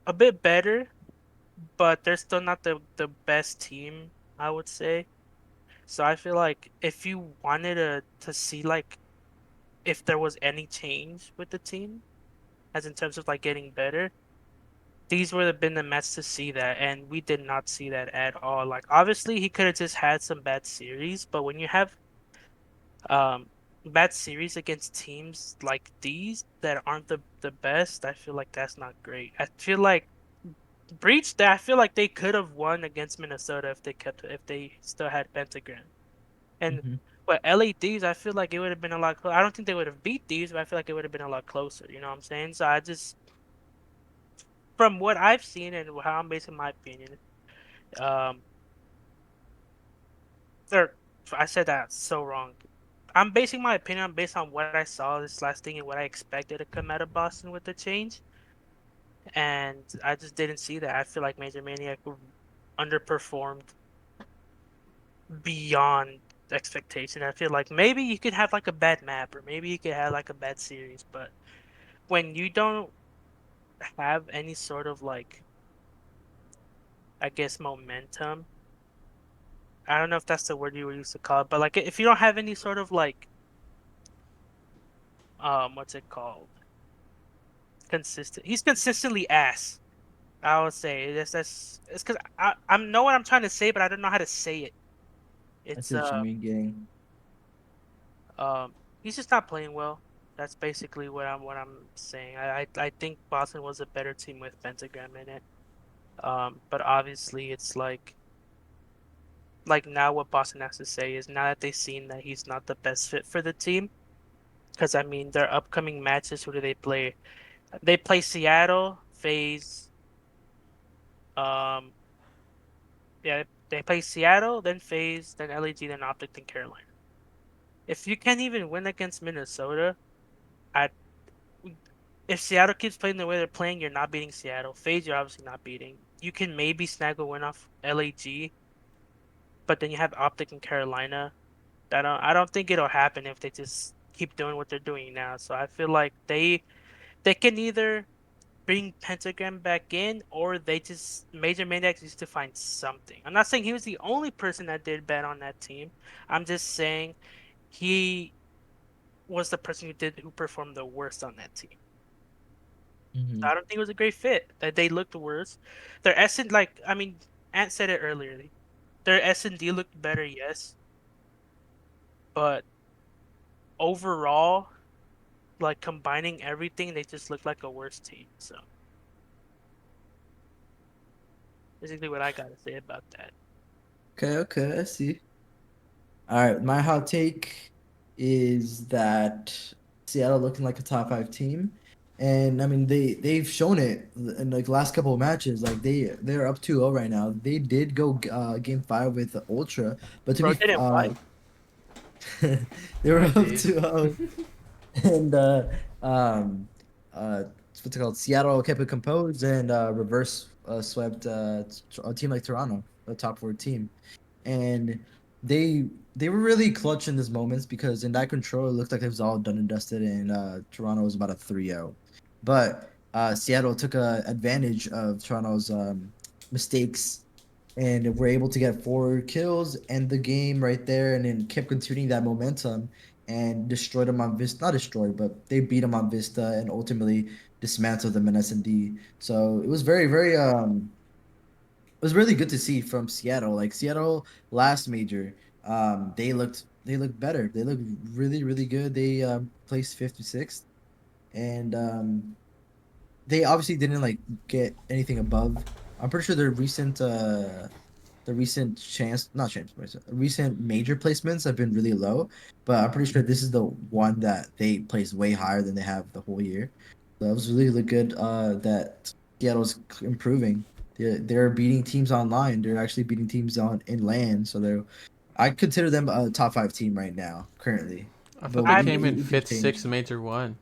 S2: a bit better, but they're still not the best team, I would say. So I feel like if you wanted to see like if there was any change with the team, as in terms of like getting better, these would have been the Mets to see that, and we did not see that at all. Like obviously he could have just had some bad series, but when you have um bad series against teams like these that aren't the best, I feel like that's not great. I feel like I feel like they could have won against Minnesota if they still had Pentagram. And
S3: Mm-hmm.
S2: but LA Thieves, I feel like it would have been a lot I don't think they would have beat these, but I feel like it would have been a lot closer, you know what I'm saying? So I just from what I've seen and how I'm basing my opinion, um or I said that so wrong. I'm basing my opinion based on what I saw this last thing and what I expected to come out of Boston with the change. And I just didn't see that. I feel like Major Maniac underperformed beyond expectation. I feel like maybe you could have like a bad map or maybe you could have like a bad series, but when you don't have any sort of like I guess momentum, I don't know if that's the word you were used to call it, but like if you don't have any sort of like what's it called? Consistent. He's consistently ass. I would say that's it's because I know what I'm trying to say, but I don't know how to say it.
S3: I
S2: It's
S3: see what you mean, gang.
S2: he's just not playing well. That's basically what I'm saying. I think Boston was a better team with Pentagram in it. But obviously it's like now what Boston has to say is now that they've seen that he's not the best fit for the team. Because I mean their upcoming matches, who do they play? They play Seattle, FaZe. Um, yeah, they play Seattle, then FaZe, then LAG, then Optic, then Carolina. If you can't even win against Minnesota, I if Seattle keeps playing the way they're playing, you're not beating Seattle. FaZe, you're obviously not beating. You can maybe snag a win off LAG, but then you have Optic and Carolina. I don't think it'll happen if they just keep doing what they're doing now. So I feel like they can either bring Pentagram back in, or they just Major Mandax needs to find something. I'm not saying he was the only person that did bad on that team. I'm just saying he was the person who performed the worst on that team.
S3: Hmm.
S2: I don't think it was a great fit. That they looked worse. Their S and like I mean, Ant said it earlier. Their S&D looked better, yes, but overall, like combining everything, they just look like a worse team. So basically, what I gotta say about that.
S3: Okay, okay, I see. All right, my hot take is that Seattle looking like a top five team, and I mean they've shown it in like the last couple of matches. Like they're up 2-0 right now. They did go game five with Ultra, but to
S2: Bro
S3: be
S2: didn't what?
S3: they were
S1: I
S3: up
S1: did.
S3: 2-0, and um what's it called? Seattle kept it composed and reverse swept a team like Toronto, a top four team, and they they were really clutch in these moments because in that control it looked like it was all done and dusted, and Toronto was about a 3-0. But Seattle took advantage of Toronto's mistakes and were able to get 4 kills, end the game right there, and then kept continuing that momentum and destroyed them on Vista. Not destroyed, but they beat them on Vista and ultimately dismantled them in S&D. So it was very, very it was really good to see from Seattle. Like Seattle last major, they looked better. They looked really, really good. They placed 56th, and they obviously didn't like get anything above. I'm pretty sure the recent chance not chance recent major placements have been really low, but I'm pretty sure this is the one that they placed way higher than they have the whole year. So it was really, really good that Seattle's improving. They're beating teams online. They're actually beating teams on in land. So they're I consider them a top five team right now currently.
S1: I
S3: But
S1: thought they
S2: I
S1: came
S2: mean,
S1: in
S3: it could
S1: fifth,
S3: change.
S1: sixth, major one.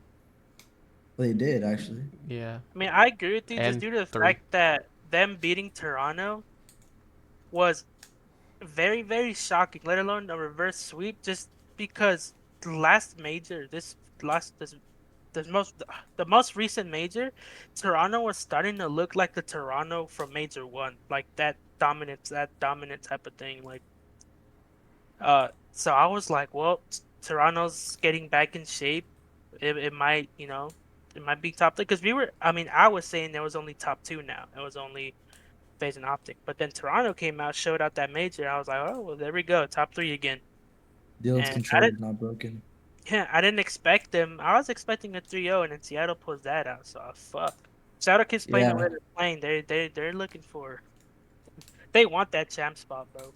S3: Well, they did actually.
S1: Yeah,
S2: I agree with you just
S1: and
S2: due to the
S1: three.
S2: fact that them beating Toronto was very, very shocking. Let alone a reverse sweep, just because the last major, the most recent major, Toronto was starting to look like the Toronto from Major One, like that dominant type of thing. So I was like, well, Toronto's getting back in shape. It might, it might be top three because I was saying there was only top two now. It was only FaZe and Optic, but then Toronto came out, showed out that major. I was like, oh, well, there we go, top three again.
S3: Deal's
S2: And I didn't,
S3: controlled, not broken.
S2: yeah, I didn't expect them. I was expecting a 3-0, and then Seattle pulls that out. So fuck. Seattle keeps playing the way
S3: Yeah.
S2: they're playing. They're looking for. They want that champ spot, bro.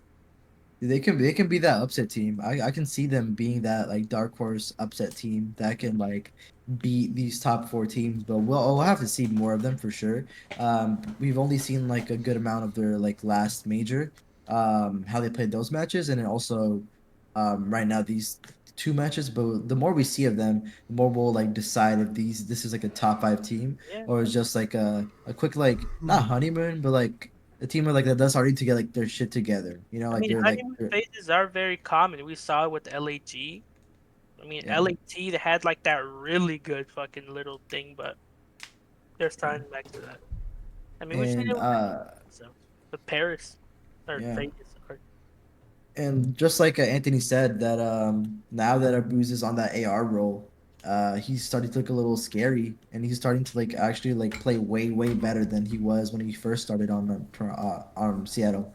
S3: They can be that upset team. I can see them being that like dark horse upset team that can like beat these top four teams. But we'll have to see more of them for sure. We've only seen like a good amount of their like last major, how they played those matches, and then also right now these two matches. But the more we see of them, the more we'll like decide if this is like a top five team
S2: Yeah.
S3: or it's just like a quick like not honeymoon, but like a team like that that's starting to get like their shit together. You know,
S2: I
S3: like
S2: mean,
S3: they're like
S2: honeymoon
S3: they're,
S2: phases are very common. We saw it with LAG. I mean,
S3: yeah,
S2: LAT, they had like that really good fucking little thing, but they're
S3: yeah,
S2: starting back to that. I mean, we've seen
S3: and
S2: it with so with Paris or
S3: yeah,
S2: Vegas. Or,
S3: and just like Anthony said that now that Abuz is on that AR role, he's starting to look a little scary, and he's starting to like actually like play way better than he was when he first started on Seattle.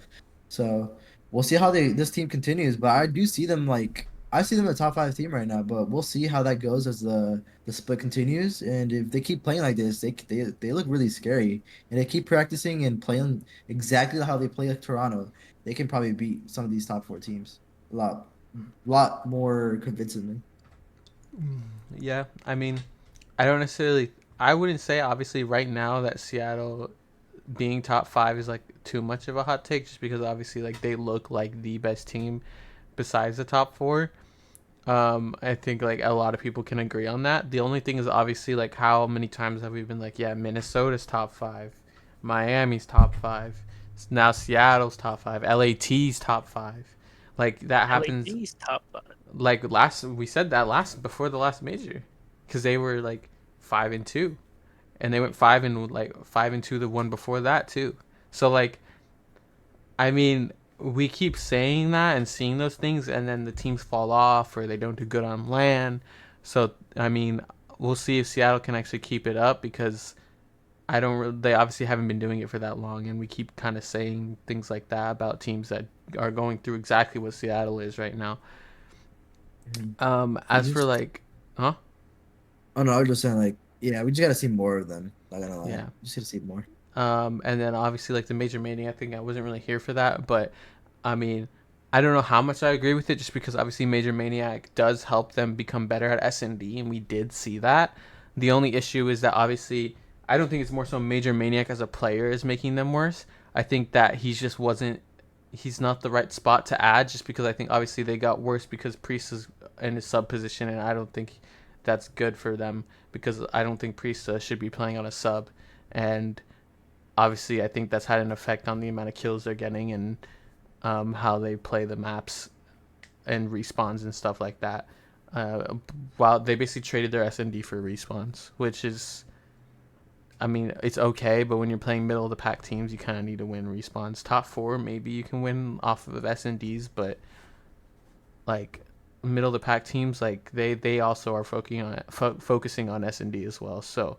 S3: So we'll see how this team continues. But I do see them like I see them a top five team right now. But we'll see how that goes as the split continues. And if they keep playing like this, they look really scary. And they keep practicing and playing exactly how they play like Toronto. They can probably beat some of these top four teams a lot more convincingly.
S1: Yeah, I mean, I don't necessarily. I wouldn't say obviously right now that Seattle being top five is like too much of a hot take, just because obviously like they look like the best team besides the top four. I think like a lot of people can agree on that. The only thing is obviously like how many times have we been like, yeah, Minnesota's top five, Miami's top five, now Seattle's top five, LAT's top five, like that happens.
S2: LAD's top 5.
S1: Like last we said that last before the last major, because they were like 5-2, and they went 5-2 the one before that too. So like I mean, we keep saying that and seeing those things, and then the teams fall off or they don't do good on land. So I mean, we'll see if Seattle can actually keep it up because I don't. They obviously haven't been doing it for that long, and we keep kind of saying things like that about teams that are going through exactly what Seattle is right now.
S3: Mhm. We
S1: As for
S3: just
S1: like, huh?
S3: Oh no, I was just saying like yeah, we just gotta see more of them. Not gonna lie,
S1: Yeah.
S3: just gotta see more.
S1: And then obviously like the Major Mania thing, I wasn't really here for that, but I mean, I don't know how much I agree with it, just because obviously Major Maniac does help them become better at S&D, and we did see that. The only issue is that obviously I don't think it's more so Major Maniac as a player is making them worse. I think that he's not the right spot to add, just because I think obviously they got worse because Priest is in his sub position, and I don't think that's good for them because I don't think Priest should be playing on a sub, and obviously I think that's had an effect on the amount of kills they're getting and how they play the maps and respawns and stuff like that. While they basically traded their S&D for respawns, which is, I mean, it's okay, but when you're playing middle of the pack teams, you kind of need to win respawns. Top four, maybe you can win off of S&Ds, but like middle of the pack teams, like they also are focusing on S&D as well. So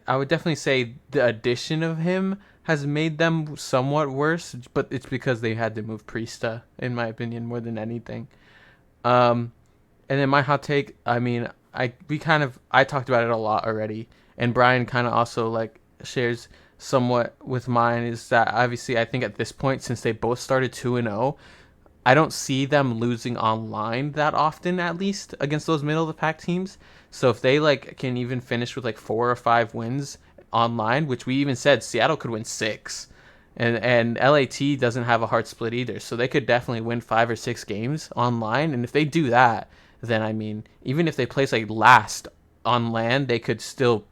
S1: I would definitely say the addition of him has made them somewhat worse, but it's because they had to move Priesta, in my opinion, more than anything. Um, and then my hot take, I mean, I talked about it a lot already, and Brian kind of also like shares somewhat with mine is that obviously I think at this point, since they both started 2-0, I don't see them losing online that often, at least against those middle of the pack teams. So if they like can even finish with like 4 or 5 wins online, which we even said Seattle could win 6, and LAT doesn't have a hard split either, so they could definitely win 5 or 6 games online. And if they do that, then I mean, even if they place like last on land, they could still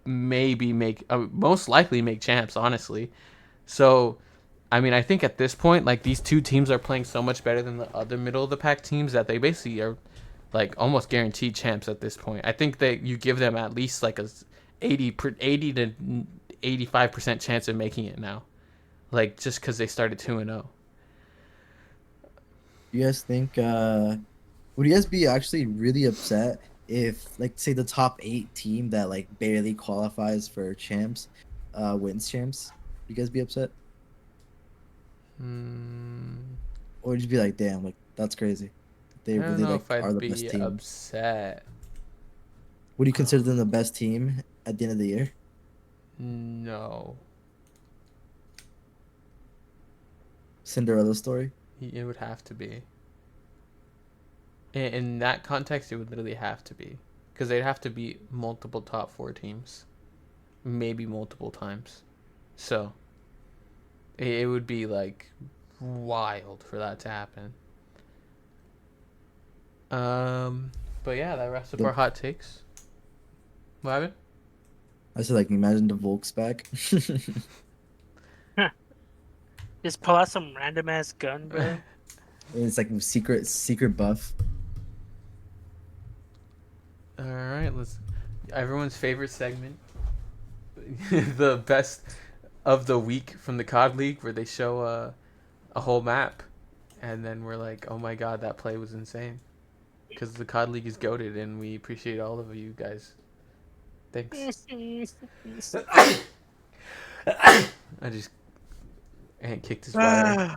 S1: maybe make, most likely make champs, honestly. So I mean, I think at this point, like these two teams are playing so much better than the other middle of the pack teams that they basically are like almost guaranteed champs at this point. I think that you give them at least like a 80 to 85% chance of making it now, like just because they started 2-0.
S3: You guys think would you guys be actually really upset if like say the top 8 team that like barely qualifies for champs wins champs? You guys be upset?
S1: Hmm,
S3: Or would you be like, damn, like that's crazy.
S1: I
S3: They
S1: don't
S3: really
S1: know
S3: like
S1: if
S3: are
S1: I'd
S3: the best
S1: be
S3: team.
S1: upset.
S3: Would you consider them the best team at the end of the year?
S1: No,
S3: Cinderella story?
S1: it would have to be. In that context, it would literally have to be because they'd have to beat multiple top four teams, maybe multiple times. So it would be like wild for that to happen. Um, but yeah, that wraps up
S3: The
S1: our hot takes. What happened?
S3: I said like imagine the Volks back.
S2: Just pull out some random ass gun,
S1: All
S2: bro.
S3: And it's like secret buff.
S1: right, let's. Everyone's favorite segment, the best of the week from the COD League, where they show a whole map, and then we're like, oh my god, that play was insane. Because the COD League is goaded, and we appreciate all of you guys. Thanks. I just kicked his wire.
S2: Ah,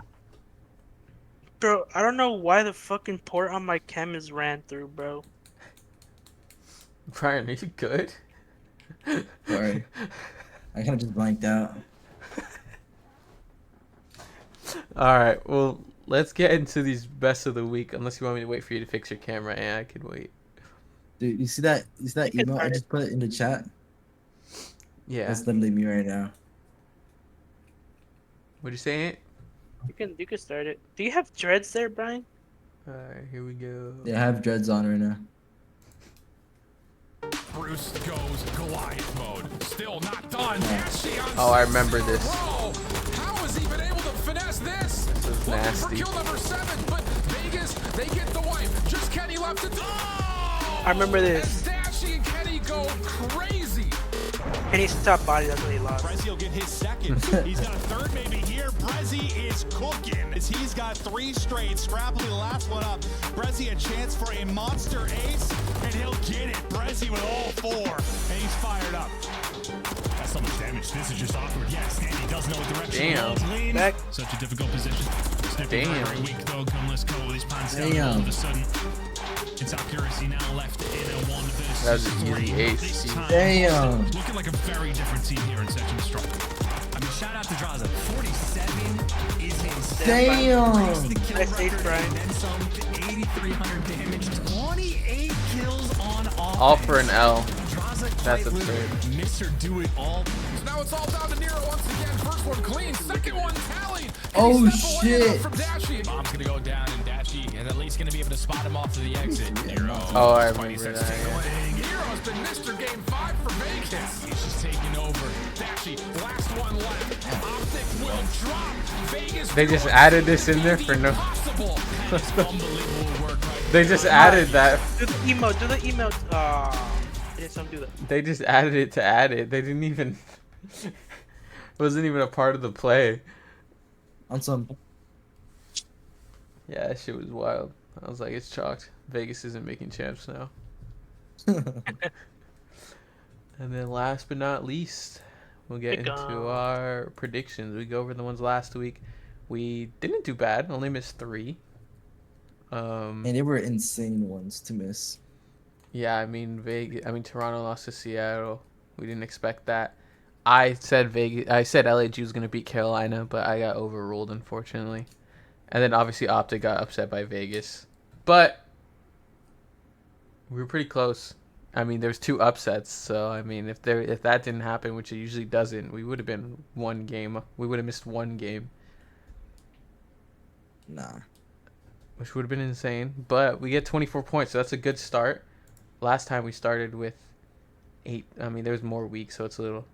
S2: bro, I don't know why the fucking port on my cam is ran through, bro.
S1: Brian, are you good?
S3: Sorry. I kind of just blanked out.
S1: All right. Well, let's get into these best of the week. Unless you want me to wait for you to fix your camera, and I could wait.
S3: Dude, you see that
S2: You can
S3: email I
S2: start it.
S3: just put in the chat?
S1: Yeah.
S3: That's literally me right now.
S1: What'd you say? Aunt?
S2: You can start it. Do you have dreads there, Brian?
S1: Alright, here we go.
S3: Yeah, I have dreads on right now.
S4: Bruce goes Goliath mode. Still not done.
S1: Oh, I remember this.
S4: How has he been able to finesse this?
S1: This is
S4: Looking
S1: nasty.
S4: for kill number 7, but Vegas, they get the wipe. Just Kenny left to
S2: I remember this.
S4: And Dashy and Kenny go crazy.
S2: And he's top body. That's what he lost.
S5: Brezzy will get his second. He's got a third maybe here. Brezzy is cooking. As he's got 3 straight. Scrappily the last one up. Brezzy a chance for a monster ace, and he'll get it. Brezzy with all 4, and he's fired up. That's so much damage. This is just awkward. Yes, and he doesn't know what direction
S1: Damn.
S5: the lean.
S2: Back.
S5: Such a difficult position. Snipping
S1: Damn.
S5: very weak though. Gunless go with his pants down.
S3: Damn.
S5: All of a sudden, it's accuracy now left in a 1 versus
S1: That was an
S5: 3.
S1: easy ace.
S5: This time,
S3: Damn.
S5: looking like a very different team here in Section Strong. I mean, shout out to Draza. 47 is insane.
S3: Damn.
S5: The kill
S2: Nice ace,
S5: record
S2: Brian.
S5: and then some to 8,300 damage. 28 kills on offense.
S1: All for an L.
S5: Draza
S1: That's
S5: quite literally
S1: absurd.
S5: Mr. Do It All.
S4: So now it's all down to Nero once again. First one clean, second one tallied.
S3: Oh,
S4: He step away
S3: shit.
S4: From Dashy.
S6: Bomb's gonna go down, and Dachi is at least gonna be able to spot him off to the exit. Nero.
S1: Oh, I
S6: Spidey
S1: remember
S6: starts
S1: that,
S6: taking
S1: yeah.
S6: away.
S4: Nero's been Mr. Game 5 for Vegas.
S6: He's just taking over.
S4: Dashy, last one left. Optic will drop. Vegas.
S1: They just added this in there for no.
S4: Possible.
S6: Unbelievable work right
S1: They just added that.
S2: Do the emote. Do the emote. They didn't some do that.
S1: They just added it to add it. They didn't even. It wasn't even a part of the play.
S3: On some.
S1: Yeah, that shit was wild. I was like, it's chalked. Vegas isn't making champs now. And then last but not least, we'll get
S2: Pick
S1: into
S2: 'em.
S1: our predictions. We go over the ones last week. We didn't do bad. Only missed 3.
S3: And they were insane ones to miss.
S1: Yeah, I mean Toronto lost to Seattle. We didn't expect that. I said LAG was gonna beat Carolina, but I got overruled unfortunately. And then obviously Optic got upset by Vegas, but we were pretty close. I mean, there's 2 upsets, so I mean, if that didn't happen, which it usually doesn't, we would have been 1 game. We would have missed 1 game,
S3: Nah.
S1: which would have been insane. But we get 24 points, so that's a good start. Last time we started with 8. I mean, there's more weeks, so it's a little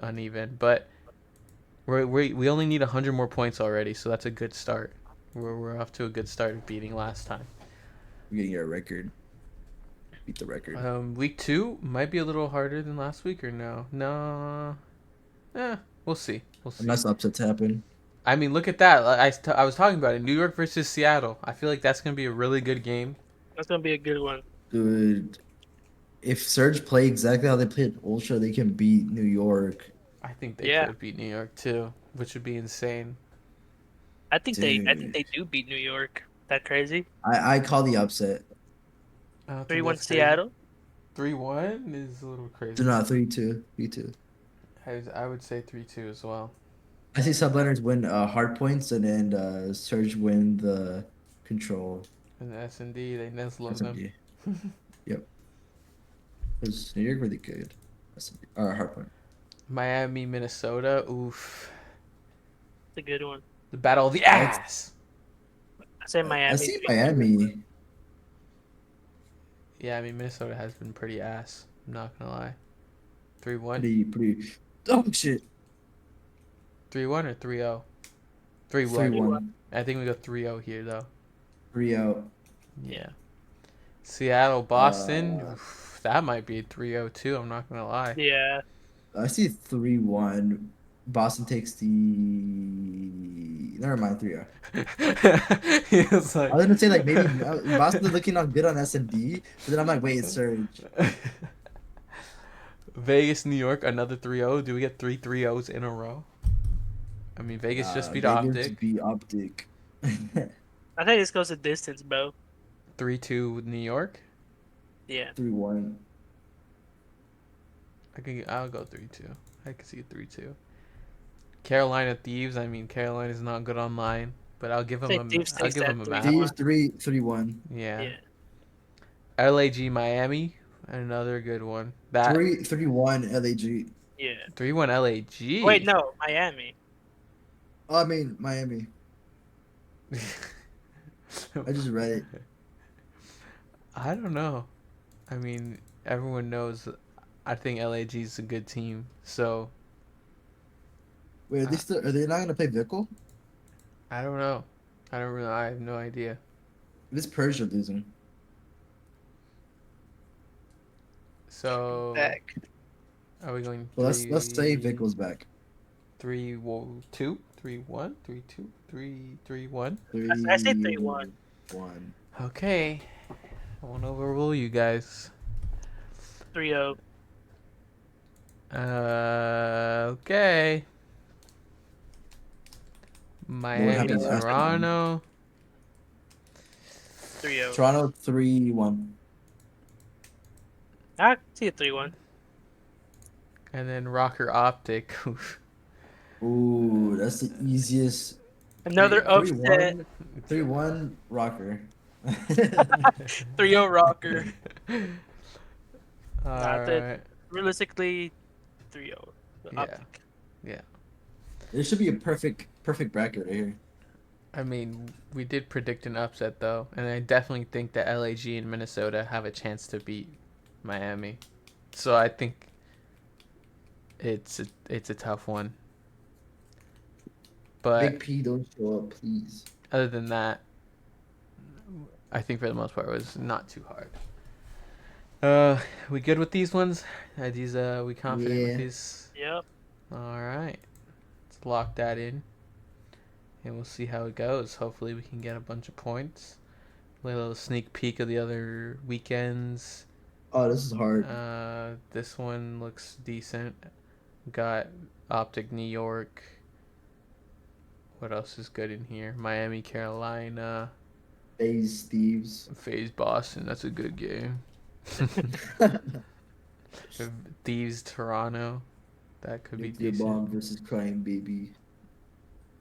S1: uneven. But we only need 100 more points already, so that's a good start. We're off to a good start of beating last time.
S3: We're getting a record. Beat the record.
S1: Week 2 might be a little harder than last week, or no? No. We'll see. We'll see.
S3: Unless upsets happen.
S1: I mean, look at that. I was talking about it. New York versus Seattle. I feel like that's going to be a really good game.
S2: That's gonna be a good one.
S3: Dude. If Surge play exactly how they played Ultra, they can beat New York.
S1: I think they
S2: Yeah.
S1: could beat New York too, which would be insane.
S2: I think they
S3: Dude.
S2: do beat New York. That crazy.
S3: I call the upset.
S1: I don't think
S2: 3-1
S1: that's crazy.
S2: Seattle.
S1: 3-1 is a little crazy.
S3: Do not 3-2. 3-2.
S1: I would say 3-2 as well.
S3: I see subliners win hard points and then Surge win the control.
S1: And the S&D, they Neslo them.
S3: SMD. Yep. Because New York really good. SMD. Or hard point.
S1: Miami, Minnesota. Oof.
S2: It's a good one.
S1: The battle of the ass.
S2: I say Miami.
S3: I see Miami.
S1: Yeah, I mean, Minnesota has been pretty ass. I'm not going to lie. 3-1?
S3: Pretty. Oh, shit.
S1: 3-1 or 3-0? 3-1.
S3: 3-1.
S1: I think we go 3-0 here, though.
S3: 3-0.
S1: Yeah. Seattle, Boston.
S3: Uh,
S1: Oof, that might be 3-0 too. I'm not going to lie.
S2: Yeah.
S3: I see 3-1. Boston takes the. Never mind, 3-0.
S1: He was like...
S3: I was gonna say like maybe Boston's looking not good on S&D, but then I'm like, wait, it's Surge.
S1: Vegas, New York, another 3-0. Do we get 3 3-0s in a row? I mean, Vegas just beat
S3: Vegas
S1: Optic.
S3: beat Optic.
S2: I think this goes to distance, bro.
S1: 3-2 with New York.
S2: Yeah.
S3: 3-1.
S1: I'll go 3-2. I can see 3-2. Carolina Thieves. I mean, Carolina's not good online, but I'll give them
S2: Think Thieves
S1: I'll
S2: takes
S1: give
S2: that
S1: them a
S2: 3-1.
S1: map.
S3: Thieves 3-1.
S1: Yeah.
S2: Yeah.
S1: LAG Miami, another good one. That
S3: 3-1 LAG.
S2: Yeah.
S1: 3-1 LAG.
S2: Wait, no, Miami.
S3: Oh, I mean Miami. I just read it.
S1: I don't know. I mean, everyone knows. I think LAG is a good team. So
S3: Wait, are they not gonna play Vickle?
S1: I don't know. I don't really. I have no idea.
S3: This Persia losing.
S1: So
S2: Back.
S1: are we going
S3: Well, let's say Vickle's back.
S1: 3-2, 3-1, 3-2, 3-3-1.
S2: I say 3-1.
S3: 1.
S1: Okay, I won't overrule you guys.
S2: 3-0.
S1: Okay. Miami,
S3: happened last time?
S1: Toronto.
S2: 3-0.
S3: Toronto 3-1.
S2: I see a 3-1.
S1: And then Rocker Optic.
S3: Ooh, that's the easiest.
S2: Another upset.
S3: 3-1. 3-1 Rocker.
S2: 3-0 Rocker.
S1: All right.
S2: Realistically, 3-0.
S1: Yeah.
S2: Optic.
S1: Yeah.
S3: It should be a perfect bracket right here.
S1: I mean, we did predict an upset though, and I definitely think that LAG and Minnesota have a chance to beat Miami. So I think it's a tough one. But
S3: Big P, don't show up, please.
S1: other than that, I think for the most part it was not too hard. We good with these ones? Are these we confident with
S3: Yeah.
S1: these?
S2: Yep.
S1: All right, let's lock that in, and we'll see how it goes. Hopefully, we can get a bunch of points. A little sneak peek of the other weekends.
S3: Oh, this is hard.
S1: This one looks decent. Got Optic New York. What else is good in here? Miami, Carolina.
S3: FaZe Thieves.
S1: FaZe Boston. That's a good game. Thieves Toronto. That could be
S3: Nuclear
S1: decent.
S3: Bomb versus Crying Baby.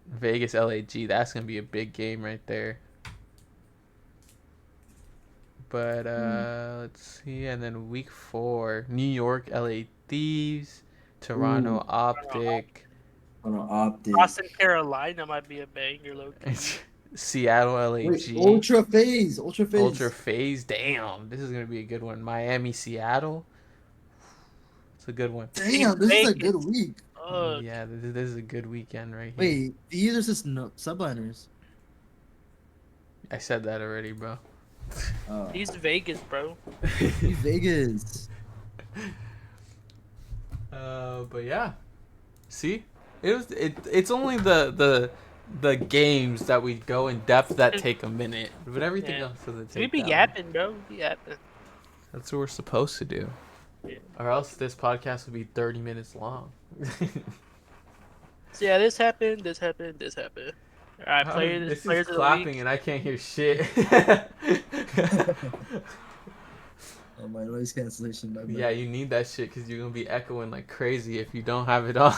S1: Vegas LAG. That's gonna be a big game right there. But let's see. And then week 4, New York LA Thieves, Toronto
S3: Ooh.
S1: Optic,
S3: Optic.
S2: Boston, Carolina might be a banger, low key.
S1: Seattle LAG.
S3: Wait, Ultra FaZe.
S1: Ultra FaZe. Damn, this is gonna be a good one. Miami Seattle. It's a good one.
S3: Damn, this is a good week.
S1: Yeah, this is a good weekend right here.
S3: Wait, these are just subliners.
S1: I said that already, bro.
S2: He's Vegas, bro.
S3: He's Vegas.
S1: But yeah, see, it's only the games that we go in depth that take a minute, but everything else doesn't take.
S2: We be yapping, bro. We yapping.
S1: That's what we're supposed to do, or else this podcast would be 30 minutes long.
S2: So yeah, this happened. This happened. This happened. All right, players.
S1: This
S2: Players
S1: is
S2: of the
S1: clapping
S2: week.
S1: and I can't hear shit.
S3: Oh, my noise cancellation. My bad.
S1: Yeah, you need that shit because you're gonna be echoing like crazy if you don't have it on.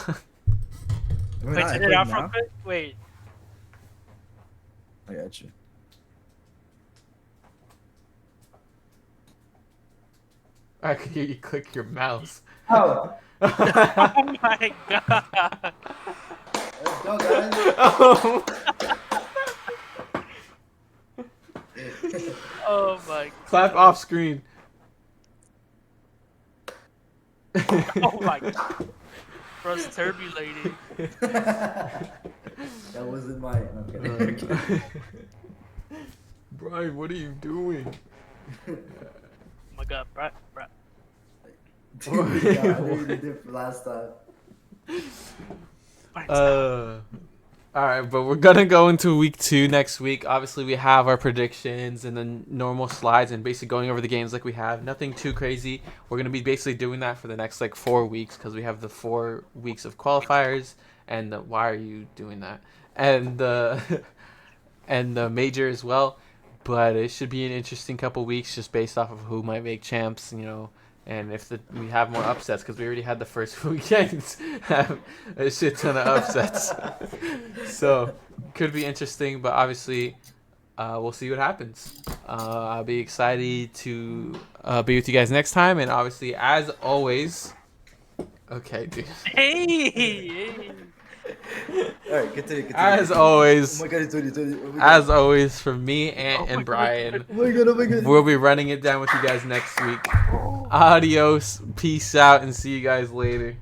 S3: We're
S2: Wait,
S3: not
S2: turn it
S3: echoing
S2: off
S3: now?
S2: real quick. Wait.
S3: I got you.
S1: I can hear you click your mouse.
S3: Oh,
S2: Oh my god.
S3: let's go, guys.
S1: Oh.
S2: Oh my god.
S1: Clap off screen.
S2: Oh my god. Bro's turbulating.
S3: That wasn't mine. Okay.
S1: Brian, what are you doing?
S2: Oh my god, bro.
S3: Dude, yeah, I knew you did it for last time.
S1: All right, but we're gonna go into week 2 next week. Obviously, we have our predictions and then normal slides and basically going over the games like we have. Nothing too crazy. We're gonna be basically doing that for the next 4 weeks because we have the 4 weeks of qualifiers and the why are you doing that and the and the major as well. But it should be an interesting couple weeks just based off of who might make champs, and if we have more upsets because we already had the first weekends have a shit ton of upsets. So could be interesting, but obviously we'll see what happens. I'll be excited to be with you guys next time, and obviously as always, okay, dude.
S2: Hey.
S3: All right, continue.
S1: As
S3: Oh
S1: always,
S3: my god, it's 2020. Oh my god.
S1: as always, from me, Ant, and Brian,
S3: Oh my god. Oh my god.
S1: we'll be running it down with you guys next week. Adios, peace out, and see you guys later.